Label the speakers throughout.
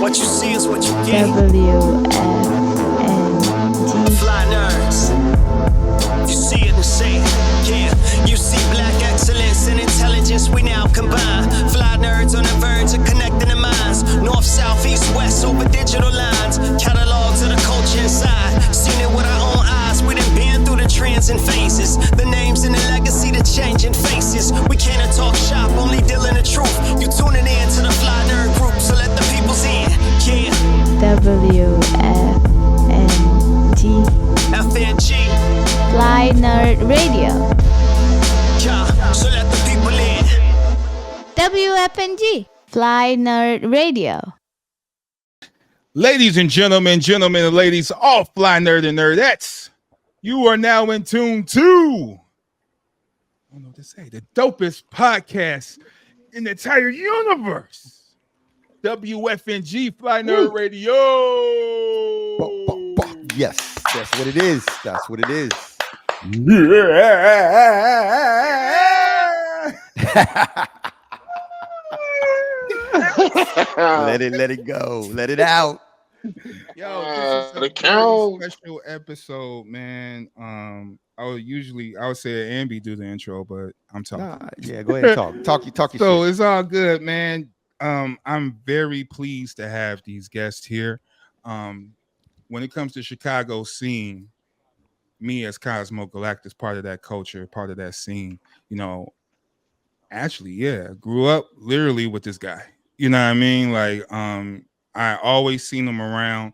Speaker 1: What you see is what you get.
Speaker 2: WFNG.
Speaker 1: Fly nerds. You see it and say it. Yeah, you see black excellence and intelligence we now combine. Fly nerds on the verge of connecting the minds. North, south, east, west over digital lines. Catalogs of the culture inside. Seen it with our own eyes. We done been through the trends and phases. The names and the legacy, the changing faces. We can't talk shop, only dealing the truth. You tuning in to the Fly Nerd group, so let the peoples in. Yeah.
Speaker 2: WFNG.
Speaker 1: FNG.
Speaker 2: Fly Nerd Radio.
Speaker 1: Yeah, so let the people in.
Speaker 2: WFNG. Fly Nerd Radio.
Speaker 3: Ladies and gentlemen and ladies, all Fly Nerd and nerdettes, you are now in tune to, I don't know what to say, the dopest podcast in the entire universe. WFNG Fly Nerd Radio.
Speaker 4: Yes, that's what it is. That's what it is. Let it go. Let it out.
Speaker 3: Yo, this is a very special episode, man. I would say Ambi do the intro, but I'm talking.
Speaker 4: Yeah, go ahead and talk your
Speaker 3: So
Speaker 4: shit.
Speaker 3: it's all good, man. I'm very pleased to have these guests here. When it comes to Chicago scene, me as Cosmo Galactus, part of that culture, part of that scene, you know, actually, yeah, grew up literally with this guy. You know what I mean? Like, I always seen him around,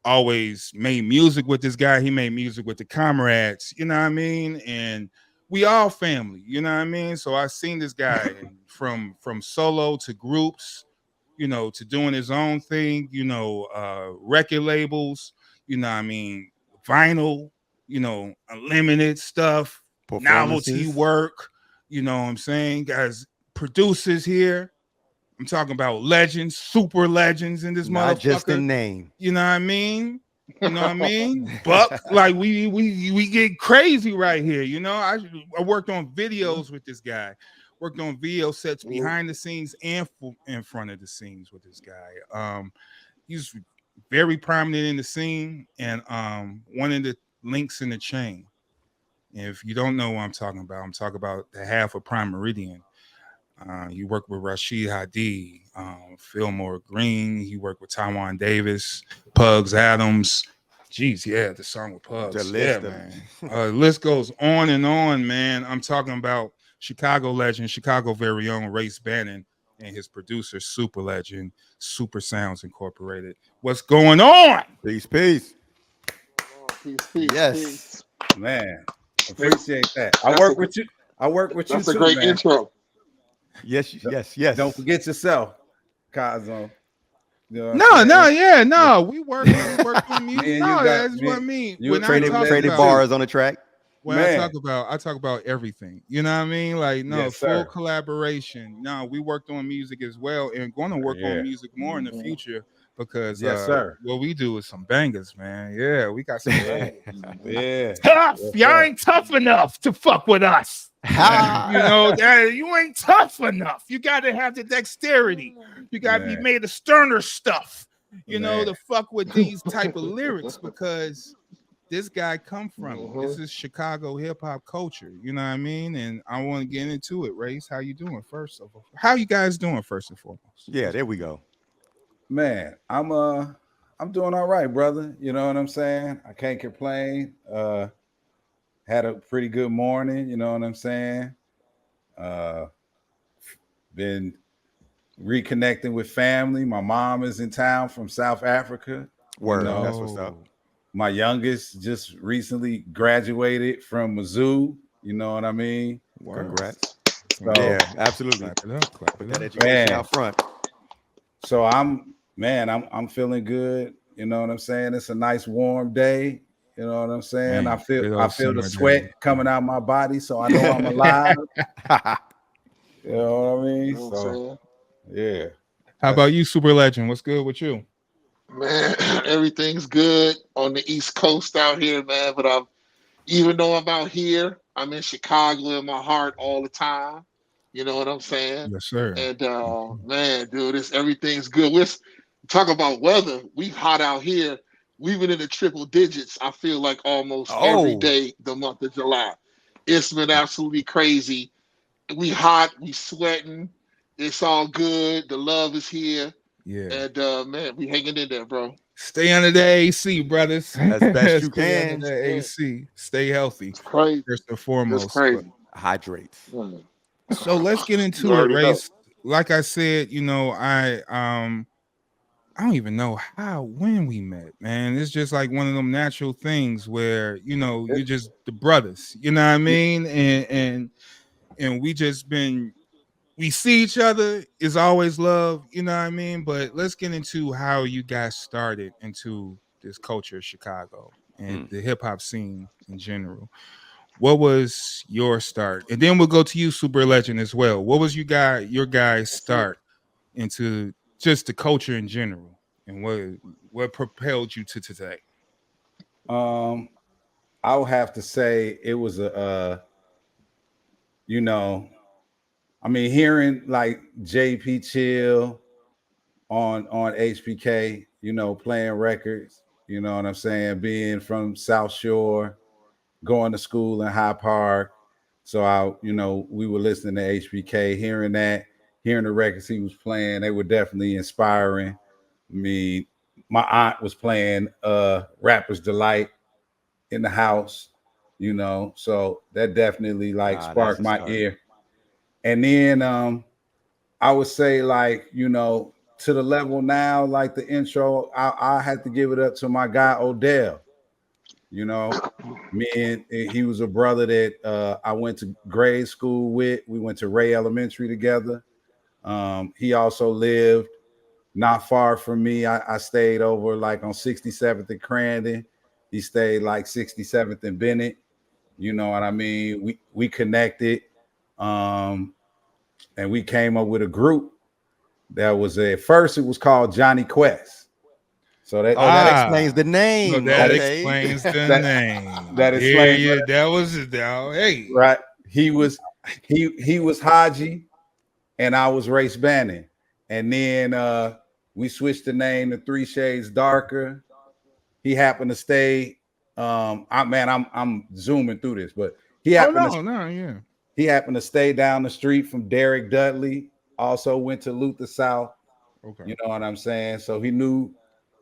Speaker 3: always made music with this guy. He made music with the comrades, you know what I mean? And we all family, you know what I mean? So I seen this guy from solo to groups, you know, to doing his own thing, you know, record labels, you know what I mean, vinyl, you know, unlimited stuff, novelty work, you know what I'm saying? Guys, producers here. I'm talking about legends, super legends in this motherfucker.
Speaker 4: Not just a name.
Speaker 3: You know what I mean? You know what I mean? But like we get crazy right here. You know, I worked on videos with this guy. Worked on video sets behind the scenes and in front of the scenes with this guy. He's very prominent in the scene and one of the links in the chain. And if you don't know what I'm talking about the half of Prime Meridian. You work with Rashid Hadi, Fillmore Green. You work with Taiwan Davis, Pugs Adams. Jeez, yeah, the song with Pugs.
Speaker 4: The list,
Speaker 3: man. List goes on and on, man. I'm talking about Chicago legend, Chicago very own Race Bannon and his producer, super legend, Super Sounds Incorporated. What's going on?
Speaker 4: Peace.
Speaker 5: Peace.
Speaker 4: Yes.
Speaker 5: Peace.
Speaker 6: Man, appreciate that. I work with you.
Speaker 5: That's
Speaker 6: too,
Speaker 5: a great
Speaker 6: man.
Speaker 5: intro.
Speaker 4: Yes.
Speaker 6: Don't forget yourself, Cosmo. You know
Speaker 3: No. We work on music. That's what I mean.
Speaker 6: You
Speaker 4: Traded bars on the track.
Speaker 3: When I talk about everything. You know what I mean? Like, no,
Speaker 6: Yes,
Speaker 3: full
Speaker 6: sir.
Speaker 3: collaboration. No, we worked on music as well and going to work on music more in the future because
Speaker 6: Yes, sir.
Speaker 3: what we do is some bangers, man. Yeah, we got some bangers.
Speaker 6: Yeah.
Speaker 3: Tough.
Speaker 6: Yes,
Speaker 3: Y'all
Speaker 6: sir.
Speaker 3: ain't tough enough to fuck with us. You know, you ain't tough enough. You got to have the dexterity. You got to be
Speaker 6: Man.
Speaker 3: made of sterner stuff, you know,
Speaker 6: Man.
Speaker 3: to fuck with these type of lyrics because this guy come from. This is Chicago hip hop culture. You know what I mean? And I want to get into it. Race, how you doing first of all? How you guys doing first and foremost?
Speaker 4: Yeah, there we go.
Speaker 6: Man, I'm doing all right, brother. You know what I'm saying? I can't complain. Had a pretty good morning, you know what I'm saying? Been reconnecting with family. My mom is in town from South Africa.
Speaker 4: Word.
Speaker 6: You know,
Speaker 4: That's what's up.
Speaker 6: My youngest just recently graduated from Mizzou. You know what I mean?
Speaker 4: Congrats.
Speaker 6: So,
Speaker 4: Yeah, absolutely.
Speaker 3: Clap it up.
Speaker 4: Put that
Speaker 3: Man.
Speaker 4: education out front.
Speaker 6: So I'm feeling good. You know what I'm saying? It's a nice warm day. You know what I'm saying?
Speaker 3: Man,
Speaker 6: I feel
Speaker 3: good old
Speaker 6: the
Speaker 3: summer
Speaker 6: sweat
Speaker 3: day.
Speaker 6: coming out my body, so I know I'm alive. You know what I mean?
Speaker 5: You know what I'm
Speaker 6: So
Speaker 5: saying?
Speaker 6: yeah.
Speaker 3: How about you, Super Legend? What's good with you?
Speaker 5: Man, everything's good on the East Coast out here, man. But even though I'm out here, I'm in Chicago in my heart all the time. You know what I'm saying?
Speaker 3: Yes, sir.
Speaker 5: And man, dude, everything's good. Talk about weather. We hot out here. We've been in the triple digits. I feel like almost every
Speaker 4: Oh,
Speaker 5: day the month of July. It's been absolutely crazy. We hot. We sweating. It's all good. The love is here.
Speaker 3: Yeah.
Speaker 5: And man, we hanging in there, bro.
Speaker 3: Stay under the AC, brothers.
Speaker 4: as best you
Speaker 3: Stay under
Speaker 4: can.
Speaker 3: the
Speaker 5: Yeah,
Speaker 3: AC. Stay healthy,
Speaker 5: it's crazy.
Speaker 3: first and
Speaker 5: It's
Speaker 3: foremost. But
Speaker 5: crazy.
Speaker 4: Hydrate.
Speaker 5: Mm.
Speaker 3: so let's get
Speaker 5: You
Speaker 3: into it,
Speaker 5: already know.
Speaker 3: Race. Like I said, I don't even know when we met, man. It's just like one of them natural things where you're just the brothers, you know what I mean? And we see each other, is always love, you know what I mean? But let's get into how you guys started into this culture of Chicago and the hip hop scene in general. What was your start? And then we'll go to you, Super Legend, as well. What was your guys' start into just the culture in general, and what propelled you to today?
Speaker 6: I would have to say it was you know, I mean, hearing like JP Chill on HPK, playing records, you know what I'm saying, being from South Shore, going to school in High Park. So we were listening to HBK, hearing the records he was playing, they were definitely inspiring. I mean, my aunt was playing Rapper's Delight in the house, so that definitely like
Speaker 4: That's
Speaker 6: sparked
Speaker 4: a
Speaker 6: my
Speaker 4: start.
Speaker 6: ear. And then I would say like, to the level now, like the intro, I had to give it up to my guy Odell. Me and he was a brother that I went to grade school with. We went to Ray Elementary together. He also lived not far from me. I stayed over like on 67th and Crandon. He stayed like 67th and Bennett. You know what I mean? We connected, and we came up with a group that was at first it was called Johnny Quest. So
Speaker 4: That explains the name.
Speaker 3: That
Speaker 4: Okay.
Speaker 3: explains the
Speaker 6: that
Speaker 3: name.
Speaker 6: that
Speaker 3: Yeah,
Speaker 6: explains
Speaker 3: yeah, that was it. Hey,
Speaker 6: right. He was Haji and I was Race Bannon. And then we switched the name to Three Shades Darker. He happened to stay. I'm zooming through this, but he happened
Speaker 3: yeah,
Speaker 6: he happened to stay down the street from Derek Dudley. Also went to Luther South.
Speaker 3: okay,
Speaker 6: You know what I'm saying? So he knew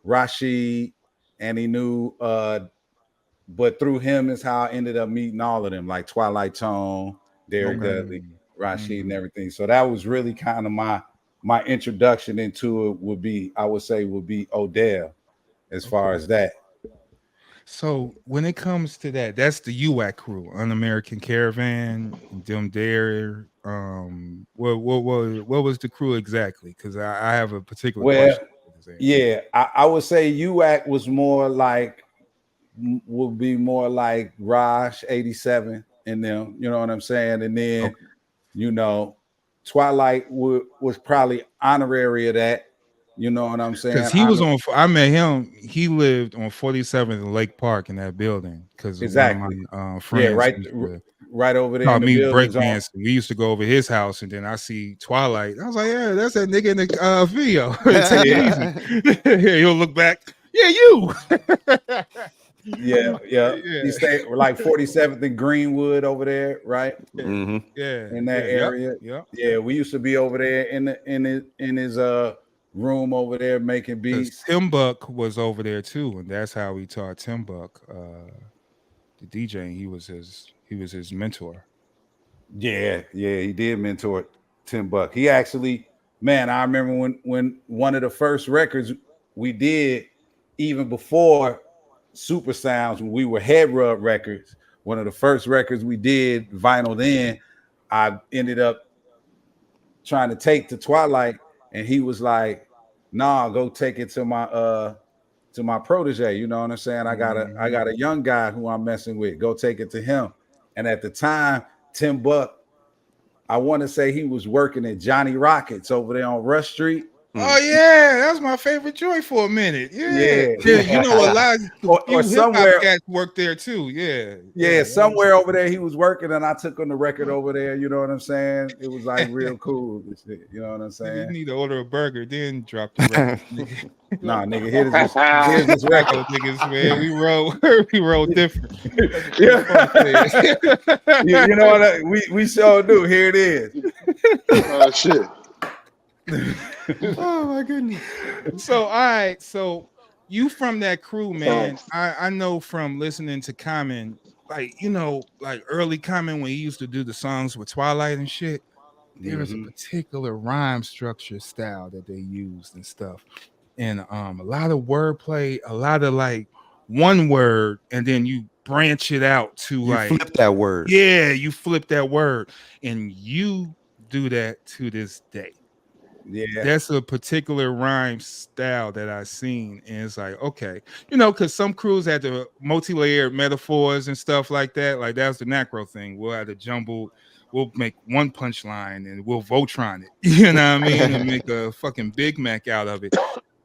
Speaker 6: Rashid, and he knew. But through him is how I ended up meeting all of them, like Twilight Tone, Derek
Speaker 3: okay.
Speaker 6: Dudley, Rashid, and everything. So that was really kind of my introduction into it. Would be Odell, as far as that.
Speaker 3: So when it comes to that, that's the UAC crew, Un-American Caravan, them there. What was the crew exactly? Because I have a particular
Speaker 6: Well,
Speaker 3: question.
Speaker 6: yeah, I would say UAC was would be more like Raj 87 and them, you know what I'm saying? And then,
Speaker 3: Okay.
Speaker 6: Twilight was probably honorary of that, you know what I'm saying?
Speaker 3: Because he was on, I met him. He lived on 47th and Lake Park in that building. Because one of
Speaker 6: Exactly.
Speaker 3: my
Speaker 6: Yeah,
Speaker 3: friends used to
Speaker 6: right over there
Speaker 3: taught
Speaker 6: in the
Speaker 3: me
Speaker 6: buildings on.
Speaker 3: breakdance. We used to go over his house, and then I see Twilight. I was like, "Yeah, that's that nigga in the video. Take it easy." He'll look back. Yeah, you.
Speaker 6: Yeah.
Speaker 3: Yeah,
Speaker 6: He stayed like 47th and Greenwood over there, right?
Speaker 4: Mm-hmm.
Speaker 3: yeah,
Speaker 6: In that area.
Speaker 3: Yep.
Speaker 6: Yeah, we used to be over there in his room over there making
Speaker 3: Because
Speaker 6: beats.
Speaker 3: Tim Buck was over there too, and that's how he taught Tim Buck the DJing. He was his mentor.
Speaker 6: Yeah, he did mentor Tim Buck. He actually, man, I remember when one of the first records we did, even before Super Sounds, when we were Head Rub Records, one of the first records we did vinyl, then I ended up trying to take to Twilight, and he was like, "Nah, go take it to my protege." You know what I'm saying? I got a young guy who I'm messing with. Go take it to him. And at the time, Tim Buck, I want to say he was working at Johnny Rockets over there on Rush Street.
Speaker 3: Oh yeah, that was my favorite joint for a minute. Yeah, you know, a lot of
Speaker 6: or
Speaker 3: hip hop
Speaker 6: somewhere
Speaker 3: cats work there too. Yeah,
Speaker 6: yeah, somewhere over there he was working, and I took on the record over there. You know what I'm saying? It was like real cool. You know what I'm
Speaker 3: You
Speaker 6: saying?
Speaker 3: need to order a burger, then drop the record.
Speaker 6: Nah, nigga, here's this record.
Speaker 3: Niggas, man, we roll different.
Speaker 6: Yeah. you know what? We sure do. Here it is.
Speaker 5: Shit.
Speaker 3: Oh my goodness. So all right, so you from that crew, man. I know from listening to Common, like you know, like early Common when he used to do the songs with Twilight and shit. There was a particular rhyme structure style that they used and stuff, and a lot of wordplay, a lot of like one word, and then you branch it out to
Speaker 4: You
Speaker 3: like
Speaker 4: flip that word.
Speaker 3: Yeah, you flip that word, and you do that to this day.
Speaker 6: Yeah,
Speaker 3: That's a particular rhyme style that I've seen, and it's like, okay, you know, because some crews had the multi-layered metaphors and stuff like that. Like that's the Nacro thing. We'll have the jumbled, we'll make one punchline and we'll Voltron it, you know what I mean, and make a fucking Big Mac out of it.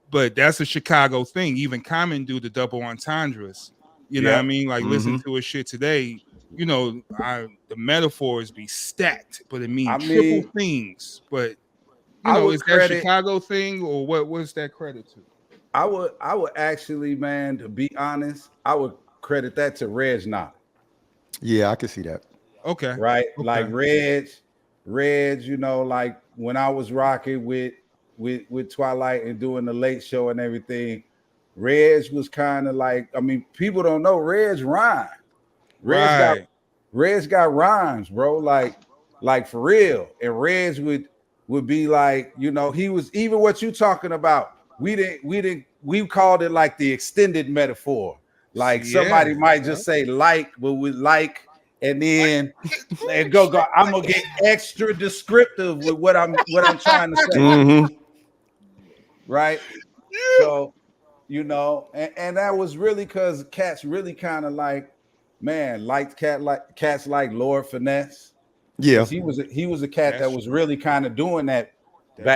Speaker 3: But that's a Chicago thing. Even Common do the double entendres. You know what I mean? Like listen to his shit today. You know, the metaphors be stacked, but it means triple things. But you know, is that a Chicago thing or what's that credit to?
Speaker 6: I would actually, man, to be honest, I would credit that to Reg Knott.
Speaker 4: Yeah, I can see that.
Speaker 3: Okay.
Speaker 6: Right?
Speaker 3: Okay.
Speaker 6: Like Reg, you know, like when I was rocking with Twilight and doing the late show and everything, Reg was kind of like, I mean, people don't know Reg rhyme. Reg got rhymes, bro. Like for real. And Reg would be like, you know, he was even what you talking about. We called it like the extended metaphor. Like somebody might just say like, but with like, and then and go. I'm gonna get extra descriptive with what I'm trying to say. Right. So, you know, and that was really because cats really kind of like, man, liked cats like Lord Finesse.
Speaker 4: Yeah,
Speaker 6: he was a cat that was really kind of doing that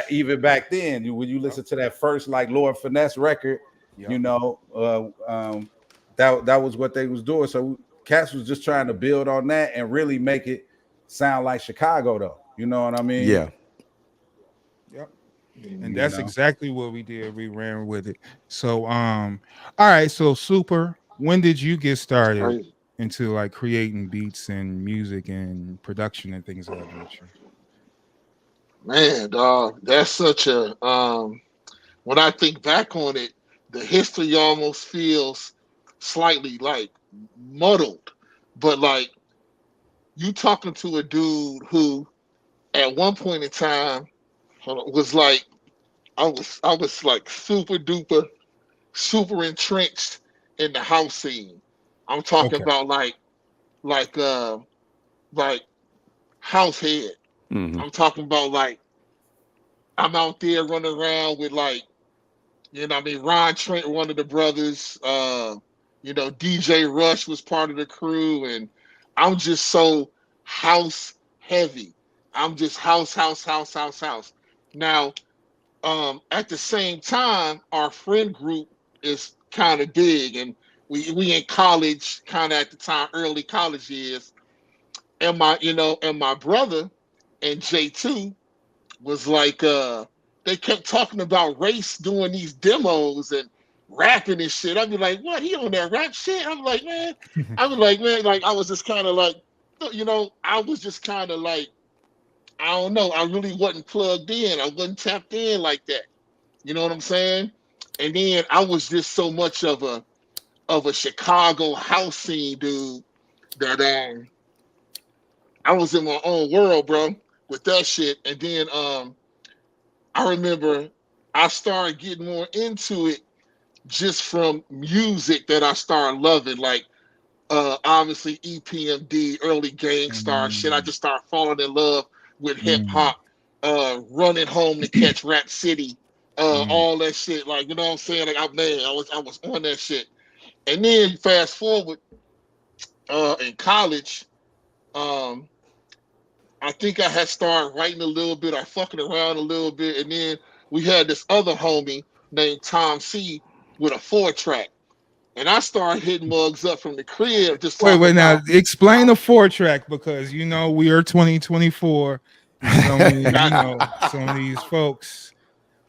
Speaker 6: even back then. When you listen to that first like Lord Finesse record, you know, that was what they was doing. So cats was just trying to build on that and really make it sound like Chicago, though. You know what I mean?
Speaker 4: Yeah.
Speaker 3: Yep. And that's exactly what we did. We ran with it. So all right. So Super, when did you get started into like creating beats and music and production and things of that nature?
Speaker 5: Man, dog, that's such a when I think back on it, the history almost feels slightly like muddled. But like you talking to a dude who at one point in time was like I was like super duper, super entrenched in the house scene. I'm talking about like house head. I'm talking about like I'm out there running around with like, you know what I mean, Ron Trent, one of the brothers, you know, DJ Rush was part of the crew, and I'm just so house heavy. I'm just house. Now, at the same time, our friend group is kind of big, and we in college, kind of at the time, early college years. And my brother and J2 was like, they kept talking about Race doing these demos and rapping and shit. I'd be like, what? He on that rap shit? I'm like, man. Like I was just kind of like, you know, I was just kind of like, I don't know. I really wasn't plugged in. I wasn't tapped in like that. You know what I'm saying? And then I was just so much of a Chicago house scene dude that I was in my own world, bro, with that shit. And then I remember I started getting more into it just from music that I started loving, like obviously EPMD, early Gangstar shit. I just started falling in love with hip hop, running home to catch Rap City, all that shit. Like, you know what I'm saying? Like, I was on that shit. And then fast forward, in college, I think I had started writing a little bit, or fucking around a little bit, and then we had this other homie named Tom C with a 4-track. And I started hitting mugs up from the crib, just talking
Speaker 3: wait. Now
Speaker 5: about,
Speaker 3: explain the 4-track, because we are 2024. Some of these folks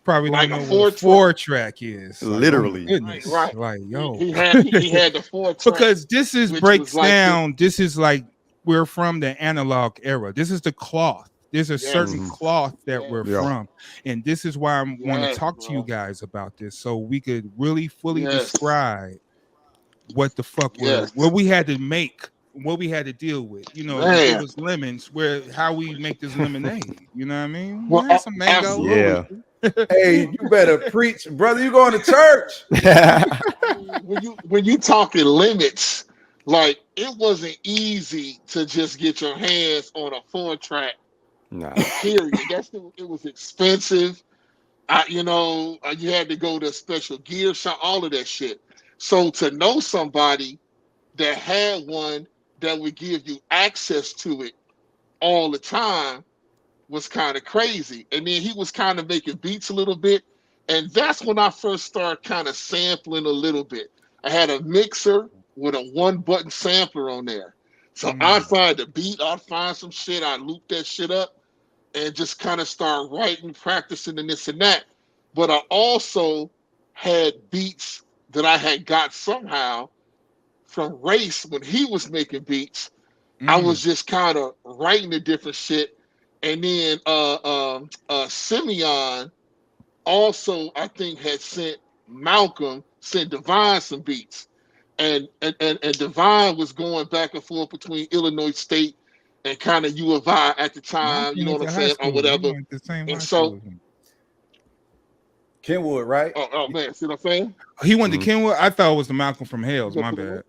Speaker 3: probably
Speaker 5: like
Speaker 3: don't
Speaker 5: a
Speaker 3: know what a 4-track is.
Speaker 4: Literally.
Speaker 3: Like, oh my goodness.
Speaker 5: right.
Speaker 3: Like, yo,
Speaker 5: He had the 4-track.
Speaker 3: because this is breaks
Speaker 5: like
Speaker 3: down. This is like, we're from the analog era. This is the cloth. There's a certain cloth that we're from, and this is why I want to talk to you guys about this, so we could really fully describe what the fuck what we had to make, what we had to deal with. It was lemons, how we make this lemonade. You know what I mean?
Speaker 5: Well,
Speaker 3: some mango.
Speaker 4: Yeah.
Speaker 6: Hey, you better preach, brother. You going to church?
Speaker 5: when you talking limits, like, it wasn't easy to just get your hands on a 4-track.
Speaker 4: Nah.
Speaker 5: Period. It was expensive. You had to go to a special gear shop, all of that shit. So to know somebody that had one that would give you access to it all the time was kind of crazy. And then he was kind of making beats a little bit. And that's when I first started kind of sampling a little bit. I had a mixer with a 1-button sampler on there. So I'd find a beat, I'd find some shit, I'd loop that shit up and just kind of start writing, practicing, and this and that. But I also had beats that I had got somehow from Race when he was making beats. I was just kind of writing the different shit. And then Simeon also, I think, had sent Divine some beats. And Divine was going back and forth between Illinois State and kind of U of I at the time, you know what I'm saying, or whatever. And so
Speaker 6: Kenwood, right?
Speaker 5: Oh man, see what I'm saying?
Speaker 3: He went to Kenwood. I thought it was the Malcolm from Hales. My bad.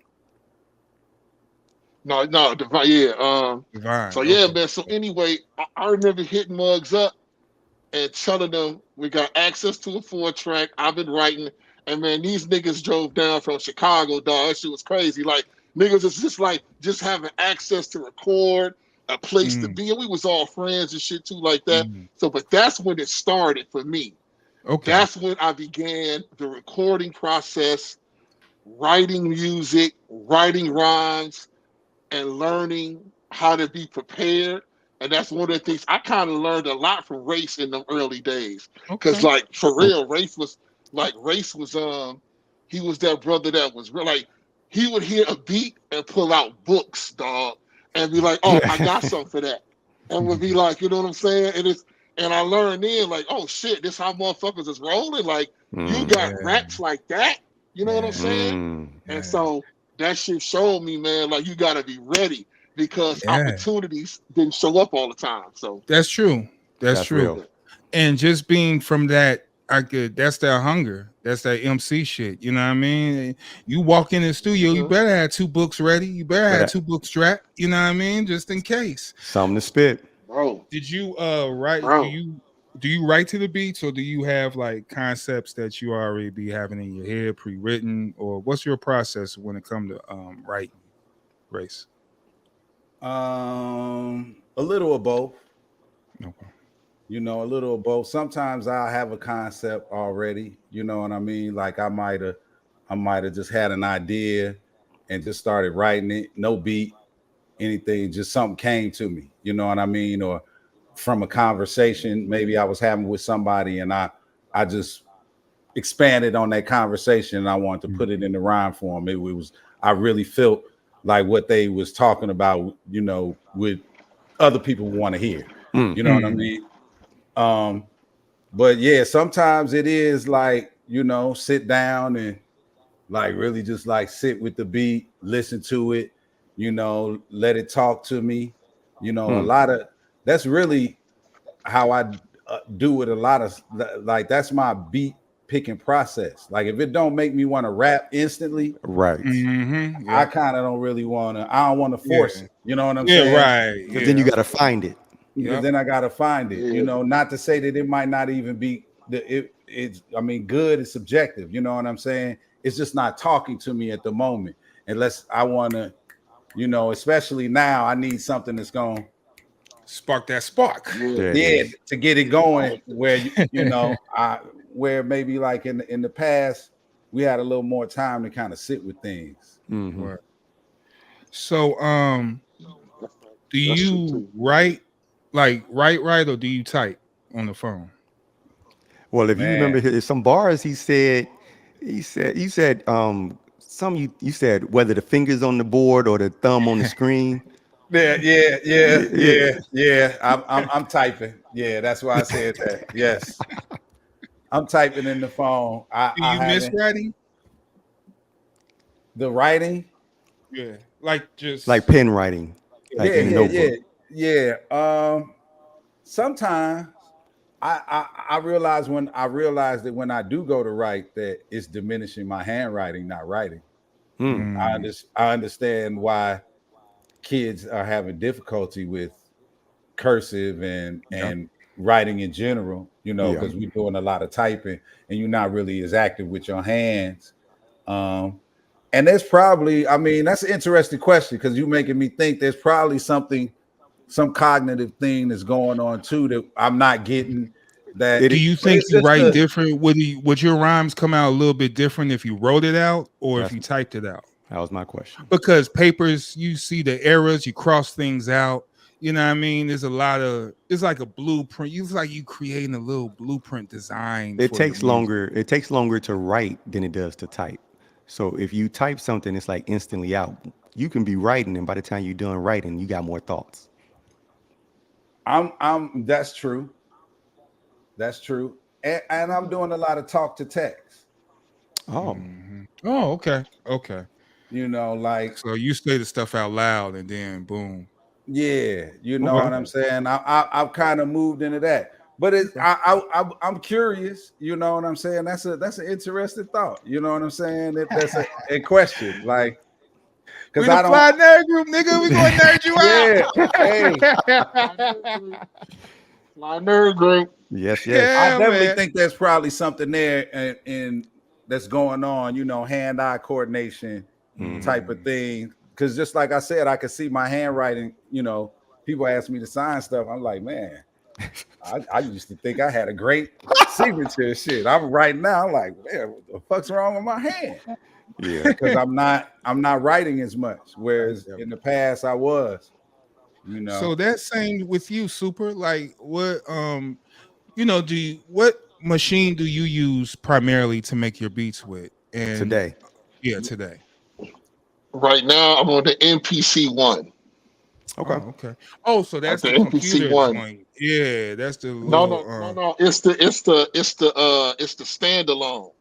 Speaker 5: No, Divine, yeah.
Speaker 3: Divine.
Speaker 5: So yeah, man. So anyway, I remember hitting mugs up and telling them we got access to a 4-track. I've been writing, and man, these niggas drove down from Chicago, dog. That shit was crazy. Like, niggas is just having access to record, a place to be, and we was all friends and shit too, like that. So, but that's when it started for me. Okay. That's when I began the recording process, writing music, writing rhymes, and learning how to be prepared. And that's one of the things I kind of learned a lot from Race in the early days. Because like, for real, Race was he was that brother that was real. Like, he would hear a beat and pull out books, dog, and be like, oh, I got something for that. And would be like, you know what I'm saying? And I learned then, like, oh shit, this how motherfuckers is rolling. Like, you got raps like that. You know what I'm saying? And so that shit showed me, man, like, you gotta be ready, because opportunities didn't show up all the time. So
Speaker 3: that's true. That's true. Real. And just being from that, that's that hunger. That's that MC shit. You know what I mean? You walk in the studio, you better have 2 books ready. You better have 2 books strapped. You know what I mean? Just in case.
Speaker 4: Something to spit.
Speaker 5: Bro.
Speaker 3: Did you write? Do you write to the beats, or do you have like concepts that you already be having in your head pre-written, or what's your process when it comes to writing, Race?
Speaker 6: A little of both.
Speaker 3: Okay.
Speaker 6: A little of both. Sometimes I have a concept already. You know what I mean? Like, I might have just had an idea and just started writing it. No beat, anything. Just something came to me. You know what I mean? Or from a conversation maybe I was having with somebody, and I just expanded on that conversation, and I wanted to put it in the rhyme form. It was, I really felt like what they was talking about, with other people want to hear. You know what I mean? But yeah, sometimes it is like, sit down and like really just like sit with the beat, listen to it, let it talk to me. A lot of that's really how I do it. A lot of like, that's my beat picking process. Like, if it don't make me want to rap instantly,
Speaker 4: right?
Speaker 6: I kind of don't really want to. I don't want to force it. You know what I'm saying?
Speaker 3: Right.
Speaker 4: Because then you got to find it.
Speaker 6: Then I got to find it. Not to say that it might not even be it's. I mean, good is subjective. You know what I'm saying? It's just not talking to me at the moment, unless I want to. Especially now, I need something that's going to
Speaker 3: spark that spark.
Speaker 6: Yeah, to get it going where you know, where maybe like in the past we had a little more time to kind of sit with things.
Speaker 3: Right. So do you write or do you type on the phone?
Speaker 4: Well, if you remember some bars, you said some you said whether the fingers on the board or the thumb on the screen.
Speaker 6: Yeah. I'm typing. Yeah, that's why I said that. Yes, I'm typing in the phone.
Speaker 3: Do you miss writing?
Speaker 6: The writing?
Speaker 3: Yeah, like
Speaker 4: pen writing.
Speaker 6: Yeah. Sometimes I realize that when I do go to write that it's diminishing my handwriting, not writing. I understand why kids are having difficulty with cursive and writing in general, you know, because we're doing a lot of typing and you're not really as active with your hands. And there's probably, I mean, that's an interesting question because you're making me think there's probably some cognitive thing that's going on too that I'm not getting. That
Speaker 3: do you think you write different? Would your rhymes come out a little bit different if you wrote it out or if you typed it out?
Speaker 4: That was my question.
Speaker 3: Because papers, you see the errors, you cross things out. You know what I mean? There's a lot of, it's like a blueprint. It's like you creating a little blueprint design.
Speaker 4: It takes longer. It takes longer to write than it does to type. So if you type something, it's like instantly out. You can be writing, and by the time you're done writing, you got more thoughts.
Speaker 6: That's true. That's true. And I'm doing a lot of talk to text.
Speaker 4: Oh.
Speaker 3: Oh, okay. Okay.
Speaker 6: You know, like,
Speaker 3: so you say the stuff out loud and then boom.
Speaker 6: Yeah, you know what I'm saying? I've kind of moved into that. But I'm curious, you know what I'm saying? That's an interesting thought. You know what I'm saying? That's a question. Like,
Speaker 3: because I don't fly nerd group, nigga. We gonna nerd you
Speaker 5: out. Fly nerd group.
Speaker 4: Yes.
Speaker 6: I definitely think there's probably something there and that's going on, you know, hand-eye coordination type of thing. Because just like I said, I could see my handwriting, you know, people ask me to sign stuff. I'm like, man, I used to think I had a great signature and shit. I'm writing now, I'm like, man, what the fuck's wrong with my hand?
Speaker 4: Yeah.
Speaker 6: Because I'm not writing as much. Whereas in the past I was, you know.
Speaker 3: So that same with you, Super. Like what you know, what machine do you use primarily to make your beats with? And
Speaker 4: today.
Speaker 3: Yeah, today.
Speaker 5: Right now, I'm on the MPC-1.
Speaker 3: Okay. Okay. Oh, so that's the MPC-1. Yeah, that's the little,
Speaker 5: no. It's the standalone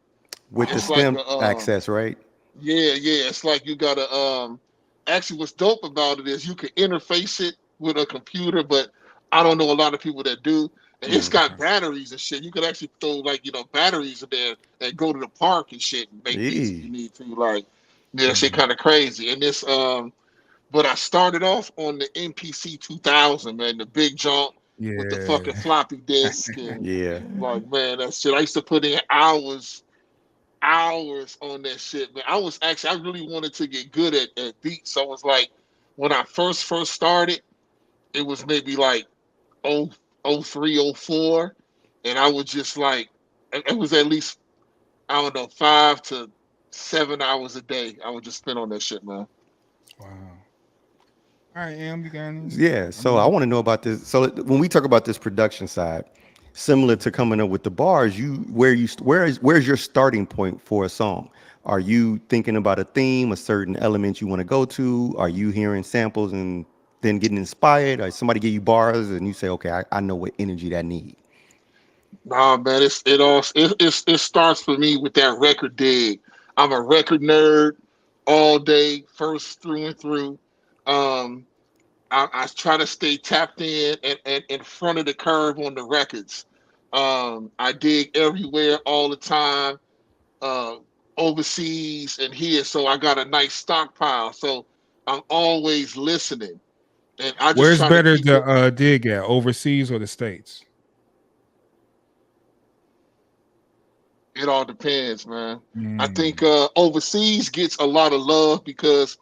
Speaker 4: with the stem access, right?
Speaker 5: Yeah. It's like you gotta actually what's dope about it is you can interface it with a computer, but I don't know a lot of people that do. And it's got batteries and shit. You could actually throw like, you know, batteries in there and go to the park and shit and make beats if you need to. Like, yeah, that shit kind of crazy. And this, but I started off on the MPC 2000, man, the big jump with the fucking floppy disk. And like, man, that shit. I used to put in hours on that shit, man. I really wanted to get good at beats. So I was like, when I first started, it was maybe like 03, 04, and I would just like, it was at least, I don't know, 5 to 7 hours a day I would just spend on that shit, man.
Speaker 3: Wow. All right, you got any?
Speaker 4: Yeah, so I want to know about this. So when we talk about this production side, similar to coming up with the bars, where's your starting point for a song? Are you thinking about a theme, a certain element you want to go to? Are you hearing samples and then getting inspired? Or somebody give you bars and you say, okay, I know what energy that need?
Speaker 5: Nah, man, it starts for me with that record dig. I'm a record nerd all day, first through and through. I try to stay tapped in and in front of the curve on the records. I dig everywhere all the time, overseas and here. So I got a nice stockpile. So I'm always listening. And I just
Speaker 3: where's better to dig at, overseas or the States?
Speaker 5: It all depends, man. I think overseas gets a lot of love because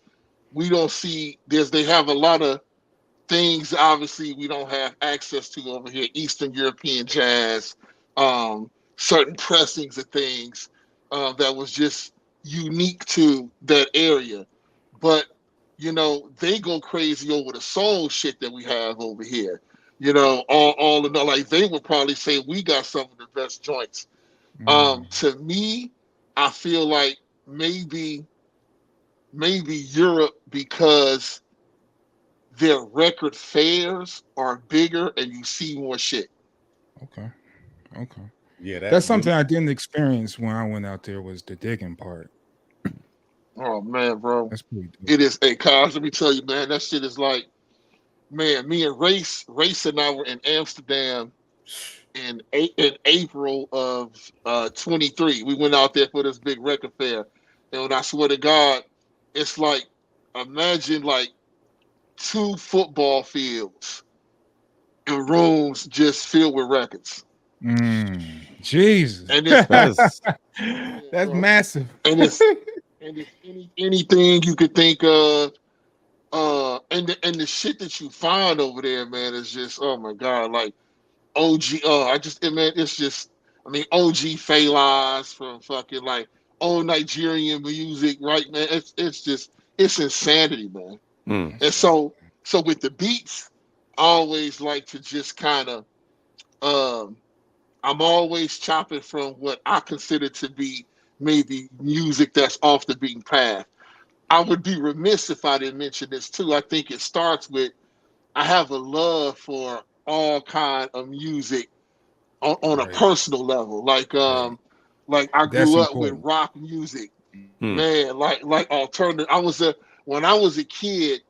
Speaker 5: we don't see they have a lot of things obviously we don't have access to over here, Eastern European jazz, certain pressings of things that was just unique to that area. But you know, they go crazy over the soul shit that we have over here. You know, all in all, like they would probably say we got some of the best joints. To me, I feel like maybe Europe, because their record fairs are bigger and you see more shit.
Speaker 3: Okay.
Speaker 6: Yeah,
Speaker 3: That's something I didn't experience when I went out there, was the digging part.
Speaker 5: Oh man, bro.
Speaker 3: That's pretty dope.
Speaker 5: It is a cause. Let me tell you, man, that shit is like, man, me and Race and I were in Amsterdam in April of 23. We went out there for this big record fair. And when I swear to God, it's like, imagine like 2 football fields and rooms just filled with records.
Speaker 3: Jesus.
Speaker 5: And it's
Speaker 3: that's massive.
Speaker 5: And it's anything you could think of. And the shit that you find over there, man, is just, oh my God, like OG. It's just, I mean, OG Fela's from fucking like old Nigerian music, right, man? It's insanity, man. And so with the beats, I always like to just kind of, I'm always chopping from what I consider to be maybe music that's off the beaten path. I would be remiss if I didn't mention this too. I think it starts with, I have a love for all kind of music on a personal level. Like I grew up with rock music, man. Like alternative. When I was a kid,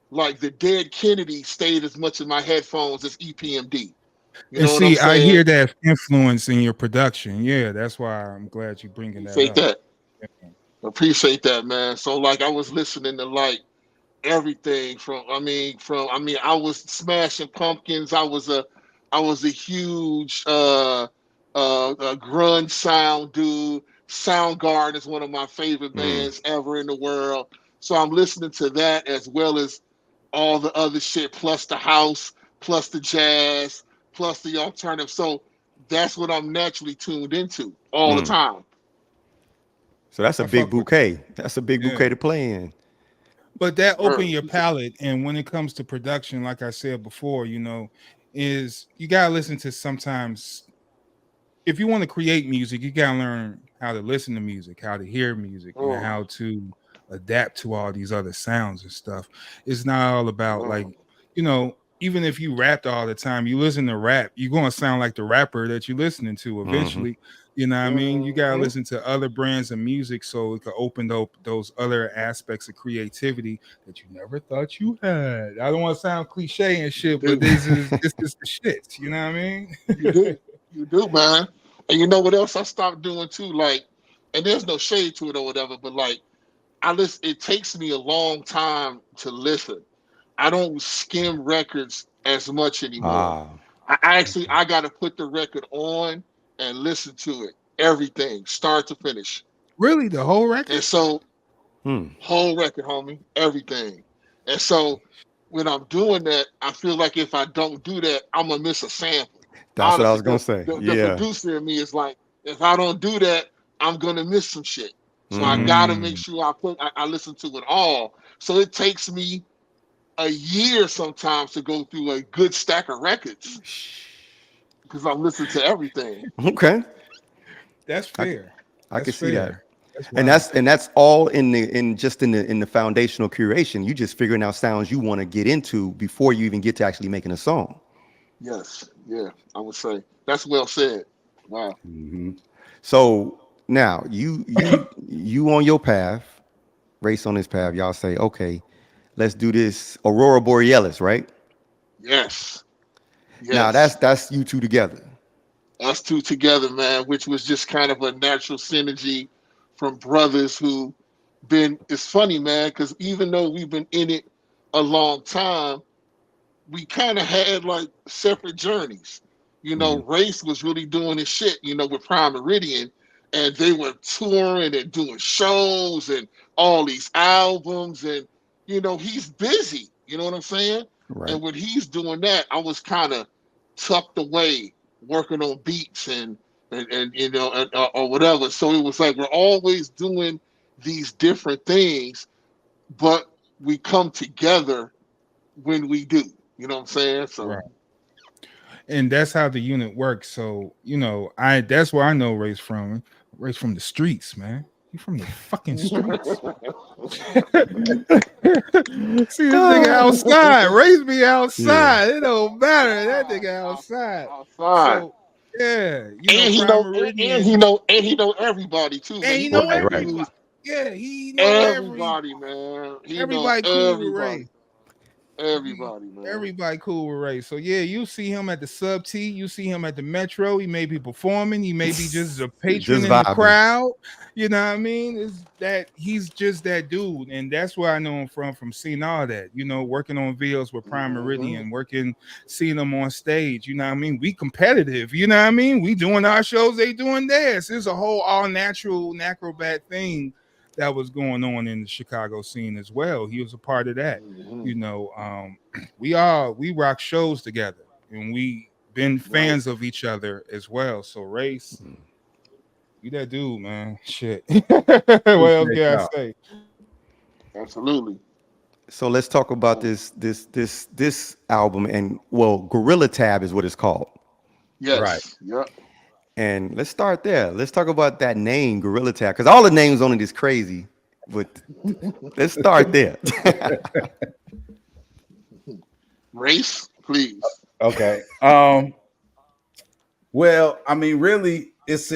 Speaker 5: like the Dead Kennedy stayed as much in my headphones as EPMD. You know
Speaker 3: see,
Speaker 5: what I'm
Speaker 3: I
Speaker 5: saying?
Speaker 3: hear that influence in your production. Yeah, that's why I'm glad you're bringing that up.
Speaker 5: Appreciate that, man. So like I was listening to like everything from I was Smashing Pumpkins. I was a huge grunge sound dude. Soundgarden is one of my favorite bands ever in the world. So I'm listening to that as well as all the other shit, plus the house, plus the jazz, plus the alternative. So that's what I'm naturally tuned into all the time.
Speaker 4: So that's a big bouquet. That's a big bouquet to play in.
Speaker 3: But that open your palette, and when it comes to production, like I said before, you know, is you gotta listen to sometimes. If you want to create music, you gotta learn how to listen to music, how to hear music, and how to adapt to all these other sounds and stuff. It's not all about like, you know, even if you rapped all the time, you listen to rap, you're gonna sound like the rapper that you're listening to eventually. You know what I mean? You gotta listen to other brands of music so it could open up those other aspects of creativity that you never thought you had. I don't want to sound cliche and shit, but this is the shit. You know what I mean?
Speaker 5: You do, man. And you know what else I stopped doing too? Like, and there's no shade to it or whatever, but like, it takes me a long time to listen. I don't skim records as much anymore. I got to put the record on and listen to it, everything, start to finish.
Speaker 3: Really, the whole record?
Speaker 5: And so, whole record, homie, everything. And so, when I'm doing that, I feel like if I don't do that, I'm gonna miss a sample.
Speaker 4: That's what I was gonna say.
Speaker 5: The producer in me is like, if I don't do that, I'm gonna miss some shit. So I gotta make sure I listen to it all. So it takes me a year sometimes to go through a good stack of records because I'm listening to everything.
Speaker 4: Okay,
Speaker 3: that's fair.
Speaker 4: I can see that. And that's all in the foundational curation. You just figuring out sounds you want to get into before you even get to actually making a song.
Speaker 5: Yes, yeah, I would say that's well said. Wow.
Speaker 4: So now you on your path, Race on his path. Y'all say, okay, let's do this Aurora Borealis, right?
Speaker 5: Yes.
Speaker 4: Now that's you two together.
Speaker 5: Us two together, man, which was just kind of a natural synergy from brothers who it's funny, man, because even though we've been in it a long time, we kind of had like separate journeys. You know, Race was really doing his shit, you know, with Prime Meridian, and they were touring and doing shows and all these albums, and you know, he's busy. You know what I'm saying? And when he's doing that, I was kind of tucked away working on beats and you know or whatever. So it was like we're always doing these different things, but we come together when we do. You know what I'm saying? So
Speaker 3: Right. And that's how the unit works. So, you know, that's where I know Race from. Race from the streets, man. He from the fucking streets. See this nigga outside. Race me outside. It don't matter. That nigga outside. So yeah, you know,
Speaker 5: and he
Speaker 3: Prime
Speaker 5: know
Speaker 3: Meridian.
Speaker 5: and he know everybody too.
Speaker 3: And
Speaker 5: Man.
Speaker 3: he know
Speaker 4: Right.
Speaker 3: everybody. Yeah, he know
Speaker 5: Everybody, man. He know
Speaker 3: everybody cool with
Speaker 5: everybody.
Speaker 3: Ray.
Speaker 5: Everybody, man.
Speaker 3: Everybody cool with Ray. So yeah, you see him at the Sub T, you see him at the Metro. He may be performing, he may be just a patron
Speaker 4: Just
Speaker 3: in the
Speaker 4: vibing.
Speaker 3: crowd. You know what I mean? Is that he's just that dude, and that's where I know him from seeing all that. You know, working on videos with Prime Meridian, seeing them on stage. You know what I mean? We competitive. You know what I mean? We doing our shows, they doing theirs. It's a whole all natural acrobat thing that was going on in the Chicago scene as well. He was a part of that. You know, we rock shows together, and we been fans of each other as well. So Race, you that dude, man. Shit. What else can I say?
Speaker 5: Absolutely.
Speaker 4: So let's talk about this album, and well, Gorilla Tab is what it's called.
Speaker 5: Yes.
Speaker 6: Right.
Speaker 5: Yep.
Speaker 4: And let's start there. Let's talk about that name, Gorilla Tab, because all the names on it is crazy. But let's start there.
Speaker 5: Race, please.
Speaker 6: Okay. Well, I mean, really, it's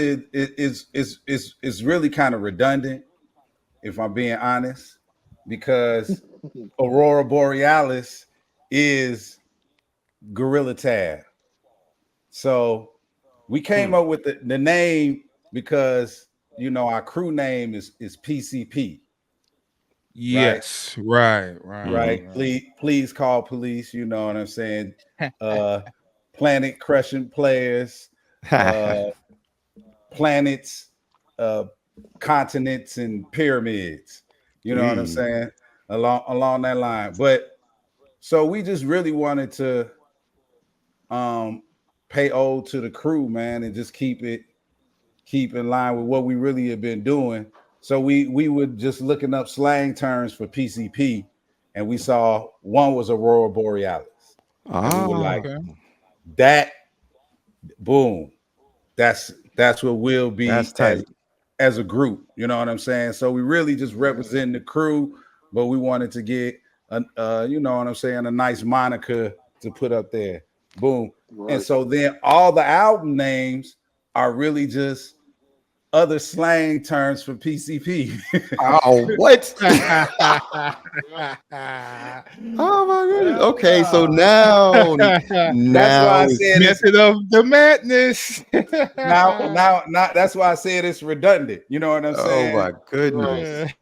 Speaker 6: really kind of redundant, if I'm being honest, because Aurora Borealis is Gorilla Tab. So we came up with the name because, you know, our crew name is PCP.
Speaker 3: Yes, right.
Speaker 6: Please call police. You know what I'm saying? Planet crushing players, planets, continents, and pyramids. You know what I'm saying? Along that line. But so we just really wanted to pay ode to the crew, man, and just keep in line with what we really have been doing. So we were just looking up slang terms for PCP, and we saw one was Aurora Borealis. And we were like, that, boom, that's what we'll be as a group. You know what I'm saying? So we really just represent the crew, but we wanted to get you know what I'm saying, a nice moniker to put up there. Boom. Right. And so then all the album names are really just other slang terms for PCP.
Speaker 4: Oh, what? Oh my goodness. Okay, so now
Speaker 6: that's why I said
Speaker 3: method of the madness.
Speaker 6: now that's why I said it's redundant. You know what I'm saying?
Speaker 4: Oh my goodness.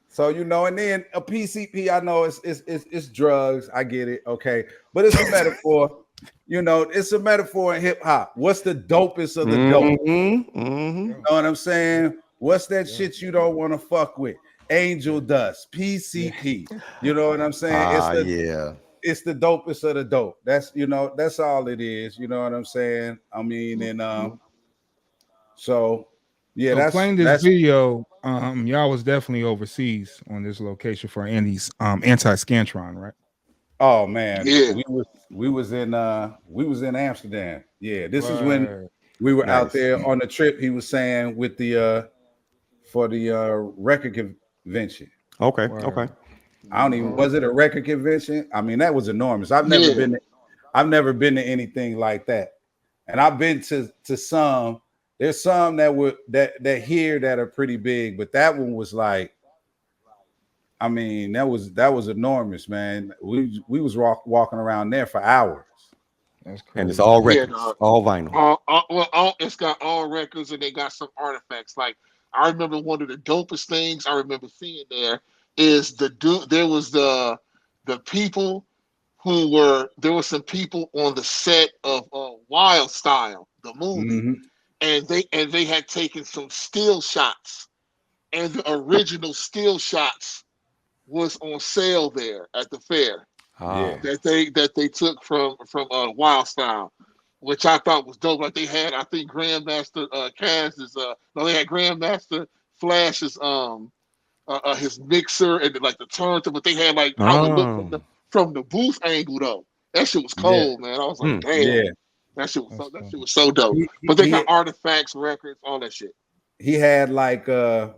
Speaker 6: So, you know, and then a PCP, I know it's drugs. I get it. Okay. But it's a metaphor. You know, it's a metaphor in hip hop. What's the dopest of the dope? You know what I'm saying? What's that shit you don't want to fuck with? Angel Dust, PCP. You know what I'm saying? It's the dopest of the dope. That's, you know, that's all it is. You know what I'm saying? I mean, and so yeah,
Speaker 3: so playing this video. Y'all was definitely overseas on this location for Andy's anti-Scantron, right?
Speaker 6: Oh man,
Speaker 5: yeah.
Speaker 6: we was in Amsterdam. Yeah, this is when we were out there on the trip. He was saying with the for the record convention.
Speaker 4: Okay.
Speaker 6: I don't even, was it a record convention? I mean, that was enormous. I've never been to anything like that. And I've been to some. There's some that here that are pretty big, but that one was like, I mean, that was enormous, man. We was walking around there for hours.
Speaker 3: That's crazy.
Speaker 4: And it's all records, all vinyl.
Speaker 5: It's got all records, and they got some artifacts. Like, I remember one of the dopest things I remember seeing there is there was the people who were, there were some people on the set of Wild Style, the movie, and they had taken some still shots, and the original still shots was on sale there at the fair.
Speaker 6: Yeah.
Speaker 5: that they took from Wild Style, which I thought was dope. Like they had, I think Grandmaster Caz's no, they had Grandmaster Flash's his mixer and like the turntable, but they had like how it looked from the booth angle though. That shit was cold, man. I was like, damn,
Speaker 6: Yeah.
Speaker 5: that shit was so dope. But they got artifacts, records, all that shit.
Speaker 6: He had like I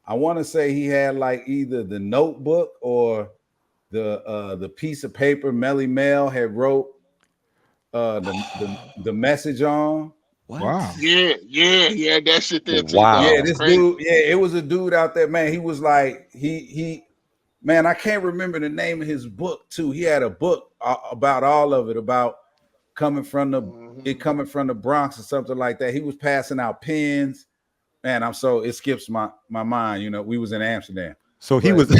Speaker 6: want to say he had like either the notebook or the piece of paper Melly Mel had wrote the message on.
Speaker 4: What?
Speaker 3: Wow.
Speaker 5: Yeah, that shit there too.
Speaker 4: Wow.
Speaker 6: Yeah, this dude, it was a dude out there, man. He was like, he man, I can't remember the name of his book too. He had a book about all of it, about coming from the Bronx or something like that. He was passing out pens. Man, it skips my mind. You know, we was in Amsterdam.
Speaker 4: So he was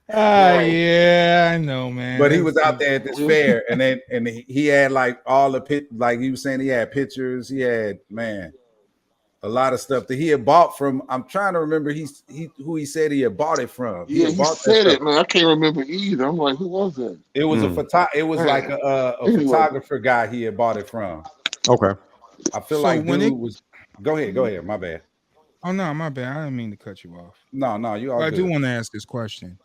Speaker 3: yeah, I know, man.
Speaker 6: But he was out there at this fair, and he had like all the like he was saying, he had pictures, he had, man, a lot of stuff that he had bought from. I'm trying to remember who he said he had bought it from.
Speaker 5: He said it, man. I can't remember either. I'm like, who was that?
Speaker 6: It was it was like a photographer guy he had bought it from.
Speaker 4: okay.
Speaker 6: I feel like dude was. Go ahead. My bad.
Speaker 3: Oh no, my bad. I didn't mean to cut you off.
Speaker 6: No, you all.
Speaker 3: I do want to ask this question.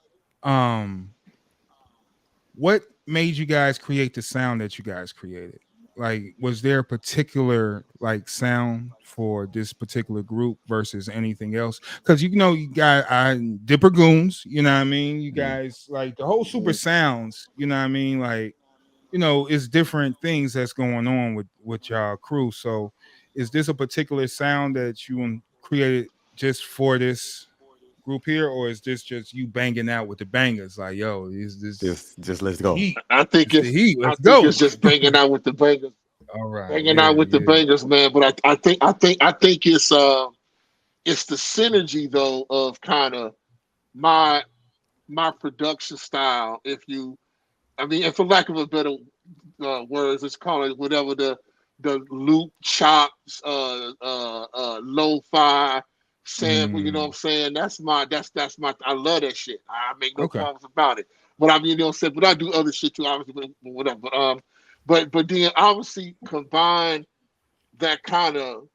Speaker 3: What made you guys create the sound that you guys created? Like, was there a particular like sound for this particular group versus anything else? Because you got Dipper Goons, you know what I mean? You guys like the whole Super Sounds, you know what I mean? Like, it's different things that's going on with y'all crew. So is this a particular sound that you created just for this group here, or is this just you banging out with the bangers? Like, yo, is this
Speaker 4: just let's go?
Speaker 3: heat?
Speaker 5: I think it's
Speaker 3: the heat. Let's
Speaker 5: I
Speaker 3: go.
Speaker 5: think it's just banging out with the bangers.
Speaker 3: All right,
Speaker 5: Hanging out with the bangers, man. But I think it's the synergy though of kind of my production style. And for lack of a better words, let's call it whatever the loop chops, lo-fi sample. You know what I'm saying? That's my. I love that shit. I make no problems about it. But I mean, but I do other shit too, obviously. But whatever. But then obviously combine that kind of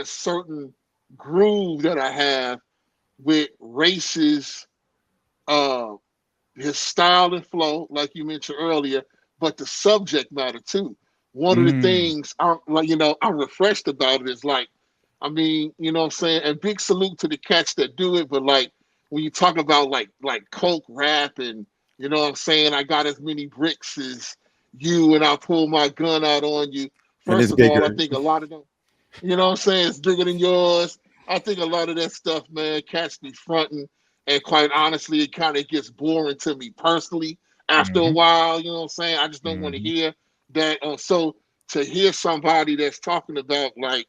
Speaker 5: certain groove that I have with Race's his style and flow, like you mentioned earlier, but the subject matter too. One of the things I'm refreshed about it is like, I mean, you know what I'm saying? And big salute to the cats that do it, but like when you talk about like coke rap and you know what I'm saying, I got as many bricks as you and I'll pull my gun out on you. First of all, I think a lot of them, you know what I'm saying, it's bigger than yours. I think a lot of that stuff, man, cats me fronting, and quite honestly, it kind of gets boring to me personally after a while, you know what I'm saying? I just don't want to hear that. So to hear somebody that's talking about like,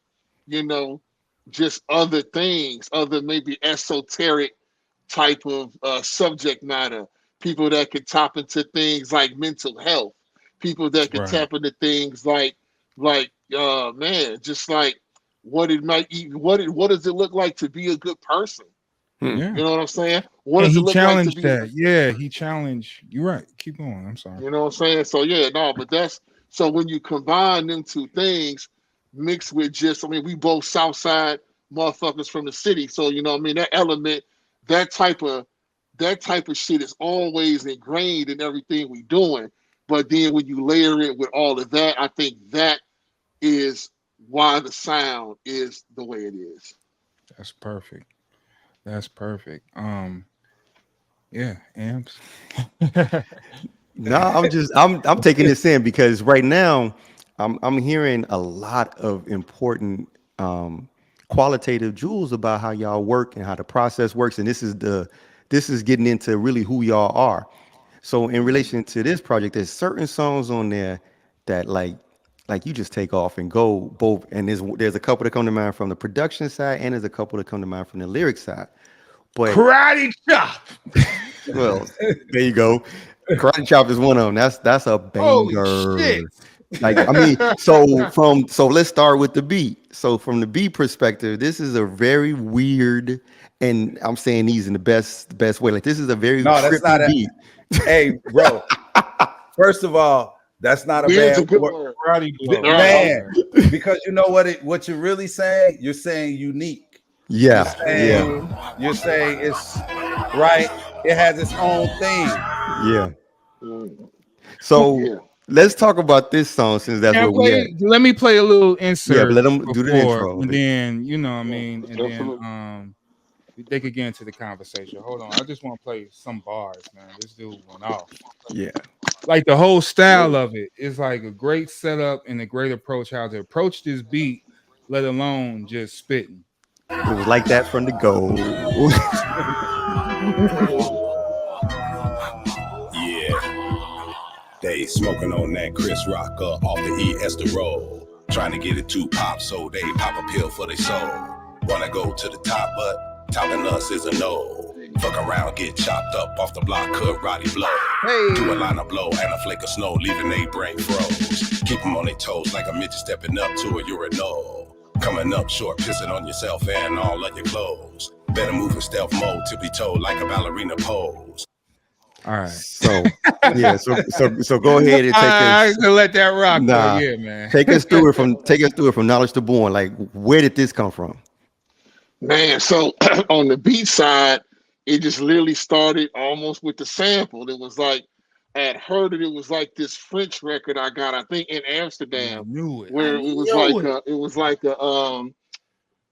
Speaker 5: just other things, other maybe esoteric type of subject matter, people that could tap into things like mental health, people that could tap into things like man, just like what does it look like to be a good person? You know what I'm saying? What does it look like to be
Speaker 3: he challenged. You're right. Keep going. I'm sorry.
Speaker 5: You know what I'm saying? So but so when you combine them two things, mixed with we both Southside motherfuckers from the city. So you know what I mean? That element, that type of shit is always ingrained in everything we doing. But then when you layer it with all of that, I think that is why the sound is the way it is.
Speaker 3: That's perfect. Yeah, amps.
Speaker 4: No, I'm taking this in because right now I'm hearing a lot of important qualitative jewels about how y'all work and how the process works, and this is getting into really who y'all are. So in relation to this project, there's certain songs on there that like you just take off and go both, and there's a couple that come to mind from the production side, and there's a couple that come to mind from the lyric side. But
Speaker 3: Karate Chop.
Speaker 4: Well, there you go. Karate Chop is one of them. That's a banger.
Speaker 3: Holy shit.
Speaker 4: Like, I mean, so let's start with the beat. So from the beat perspective, this is a very weird, and I'm saying these in the best way. Like, this is a very trippy beat.
Speaker 6: Hey, bro. First of all, that's not a
Speaker 5: Weird's
Speaker 6: bad
Speaker 5: a good
Speaker 6: word.
Speaker 5: word.
Speaker 6: Man, because you know what you're really saying? You're saying unique.
Speaker 4: Yeah.
Speaker 6: You're saying it's right. It has its own thing.
Speaker 4: Yeah. So let's talk about this song since that's where we at.
Speaker 3: Let me play a little insert.
Speaker 4: Yeah, but let them do the intro.
Speaker 3: And then, you know what I mean? And then they could get into the conversation. Hold on. I just want to play some bars, man. This dude went off.
Speaker 4: Yeah.
Speaker 3: Like the whole style of it is like a great setup and a great approach how to approach this beat, let alone just spitting.
Speaker 4: It was like that from the go.
Speaker 7: Yeah. They smoking on that Chris Rock off the esterol. Trying to get it to pop so they pop a pill for their soul. Wanna go to the top, but topping us is a no. Fuck around, get chopped up off the block, cut Roddy blow. Hey. Do a line of blow and a flake of snow, leaving they brain froze. Keep them on their toes like a midget stepping up to a urinal. Coming up short, pissing on yourself and all of your clothes. Better move in stealth mode, tippy toe like a ballerina pose.
Speaker 3: All right.
Speaker 4: So yeah, so go ahead and take us.
Speaker 3: I let that rock. Nah, yeah, man.
Speaker 4: Take us through it from knowledge to born. Like, where did this come from?
Speaker 5: Man, so on the beat side, it just literally started almost with the sample. It was like I had heard it. It was like this French record I got, I think, in Amsterdam, where it was like a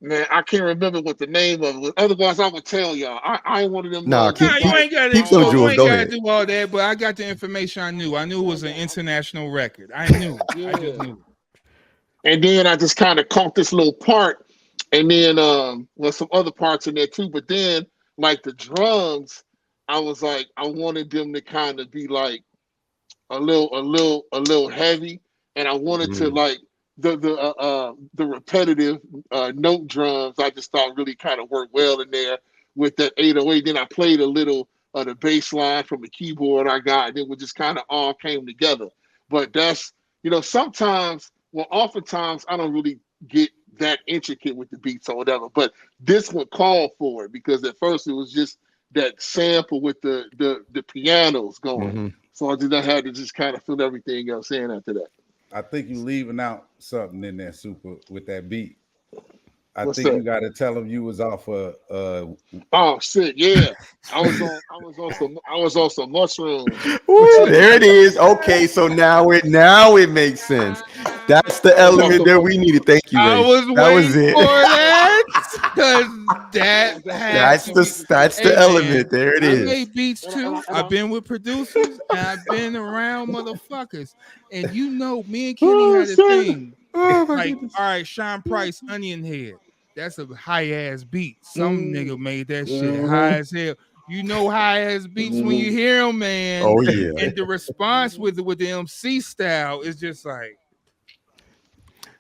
Speaker 5: man, I can't remember what the name of it was. Otherwise, I would tell y'all. I ain't one of them.
Speaker 3: You ain't got to do all that, but I got the information I knew. I knew it was an international record. I knew. I just knew.
Speaker 5: And then I just kind of caught this little part, and then some other parts in there too. But then, like the drums, I was like, I wanted them to kind of be like a little heavy, and I wanted to like the repetitive note drums. I just thought really kind of worked well in there with that 808. Then I played a little of the bass line from the keyboard I got, and it would just kind of all came together. But that's, oftentimes I don't really get that intricate with the beats or whatever, but this one called for it because at first it was just that sample with the pianos going. So I had to just kind of fill everything else in after that.
Speaker 6: I think you leaving out something in there, Super, with that beat.
Speaker 5: What's
Speaker 6: think
Speaker 5: that?
Speaker 6: you got to tell them you was off
Speaker 5: Oh shit, yeah. I was on some mushrooms.
Speaker 4: Ooh, there it is. Okay, so now it makes sense. That's the element that we needed. Thank you, Ray.
Speaker 3: I was waiting for that because that's the element. There it is. I made beats too. I've been with producers and I've been around motherfuckers, and me and Kenny had a thing. All right, Sean Price, Onion Head. That's a high ass beat. Some nigga made that shit high as hell. High ass beats when you hear them, man.
Speaker 4: Oh yeah.
Speaker 3: And the response with the MC style is just like.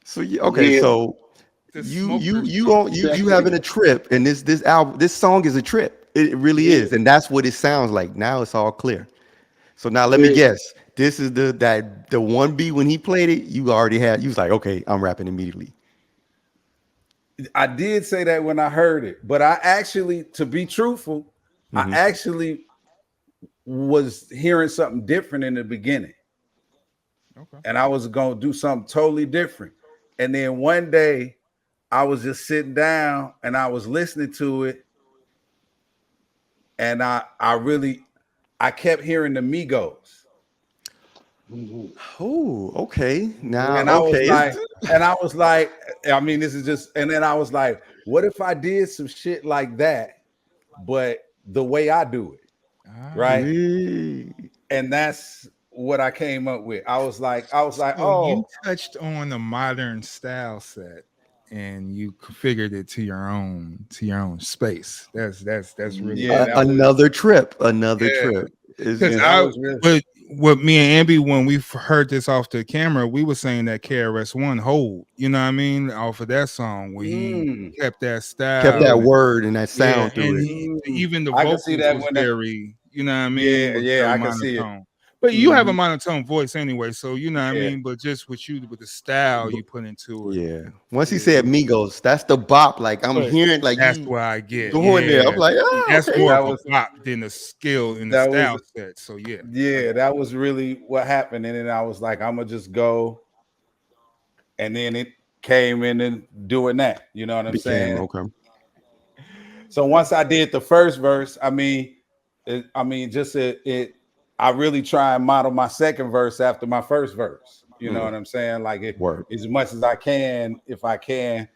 Speaker 4: So so you having a trip, and this song is a trip. It really is, and that's what it sounds like. Now it's all clear. So now let me guess. This is the one beat when he played it. You was like, okay, I'm rapping immediately.
Speaker 6: I did say that when I heard it, but I actually, to be truthful, I actually was hearing something different in the beginning. Okay. And I was going to do something totally different. And then one day I was just sitting down and I was listening to it. And I kept hearing the Migos.
Speaker 4: Oh, okay. Now,
Speaker 6: and I was like, I mean, this is just, and then I was like, what if I did some shit like that, but the way I do it, right? And that's what I came up with. I was like, you
Speaker 3: touched on the modern style set, and you configured it to your own space. That's really
Speaker 4: another trip.
Speaker 3: With me and Ambi, when we heard this off the camera, we were saying that KRS-One hold, you know what I mean, off of that song where he kept that style,
Speaker 4: kept that word and that sound through
Speaker 3: it. Even the vocals was very, you know what I mean?
Speaker 6: Yeah, I can see it.
Speaker 3: But you have a monotone voice anyway, so you know what I
Speaker 6: Yeah.
Speaker 3: mean. But just with you, with the style you put into it,
Speaker 4: Yeah. Once he said Migos, that's the bop. Like I'm
Speaker 3: but
Speaker 4: hearing, like
Speaker 3: that's
Speaker 4: you
Speaker 3: what I get.
Speaker 4: going there. I'm like, oh,
Speaker 3: That's
Speaker 4: okay.
Speaker 3: more
Speaker 6: That
Speaker 3: of a
Speaker 6: was-
Speaker 3: bop than the skill in the
Speaker 6: that was-
Speaker 3: style set. So yeah,
Speaker 6: Yeah, that was really what happened. And then I was like, I'm gonna just go. And then it came in and doing that. You know what I'm saying?
Speaker 4: Okay.
Speaker 6: So once I did the first verse, I really try and model my second verse after my first verse. You know what I'm saying? Like as much as I can, if I can,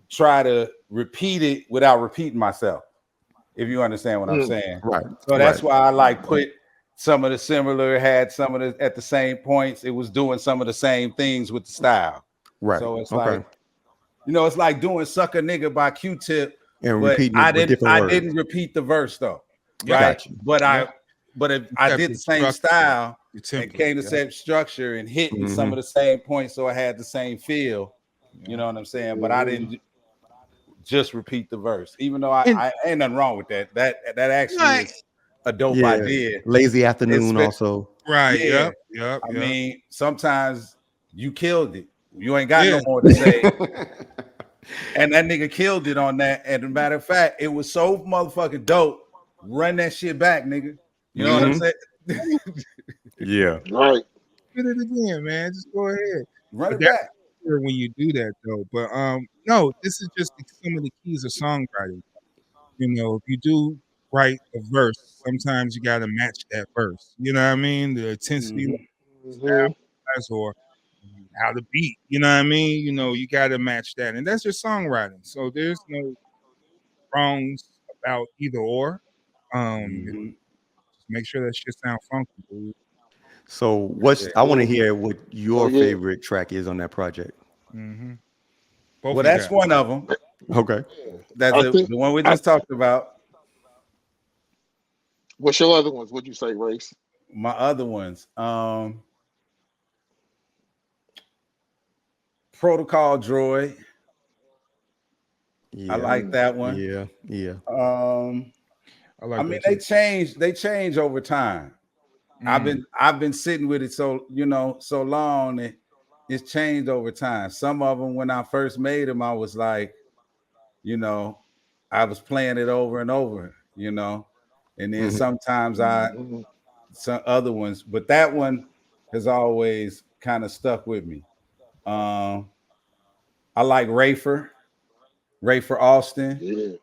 Speaker 6: try to repeat it without repeating myself. If you understand what I'm saying.
Speaker 4: Right.
Speaker 6: So that's why I like put some of the similar, had some of the at the same points. It was doing some of the same things with the style.
Speaker 4: Right.
Speaker 6: So it's like, it's like doing Sucker Nigga by Q-Tip.
Speaker 4: And
Speaker 6: But
Speaker 4: repeating
Speaker 6: I
Speaker 4: it with different words.
Speaker 6: didn't repeat the verse though.
Speaker 3: Yeah.
Speaker 6: Right.
Speaker 4: Gotcha.
Speaker 6: But I
Speaker 3: kept
Speaker 6: did
Speaker 3: it
Speaker 6: the same
Speaker 3: structured,
Speaker 6: style
Speaker 3: your
Speaker 6: and
Speaker 3: template,
Speaker 6: came to same structure and hitting some of the same points, so I had the same feel. You know what I'm saying? But I didn't just repeat the verse, even though I ain't nothing wrong with that. That actually is a dope idea.
Speaker 4: Lazy afternoon also.
Speaker 3: Right.
Speaker 6: Yeah.
Speaker 3: Yep.
Speaker 6: I mean, sometimes you killed it. You ain't got no more to say. And that nigga killed it on that. And as a matter of fact, it was so motherfucking dope. Run that shit back, nigga. You know what I'm saying?
Speaker 4: Yeah.
Speaker 5: Right.
Speaker 3: Get it again, man. Just go ahead.
Speaker 6: Run it
Speaker 3: But
Speaker 6: back.
Speaker 3: when you do that though. But no, this is just some of the keys of songwriting. You know, if you do write a verse, sometimes you gotta match that verse. You know what I mean? The intensity or how the beat, you know what I mean? You know, you gotta match that. And that's just songwriting. So there's no wrongs about either or. Just make sure that shit sound funky, dude.
Speaker 4: So I want to hear what your favorite track is on that project.
Speaker 6: Well, that's one of them.
Speaker 4: Okay.
Speaker 6: That's the one we just talked about.
Speaker 5: What's your other ones? What'd you say, Race?
Speaker 6: My other ones. Protocol Droid.
Speaker 4: Yeah.
Speaker 6: I like that one.
Speaker 4: Yeah.
Speaker 6: I mean, they change over time. I've been sitting with it so long that it's changed over time. Some of them, when I first made them, I was like, I was playing it over and over, and then sometimes some other ones, but that one has always kind of stuck with me. I like Rafer Austin.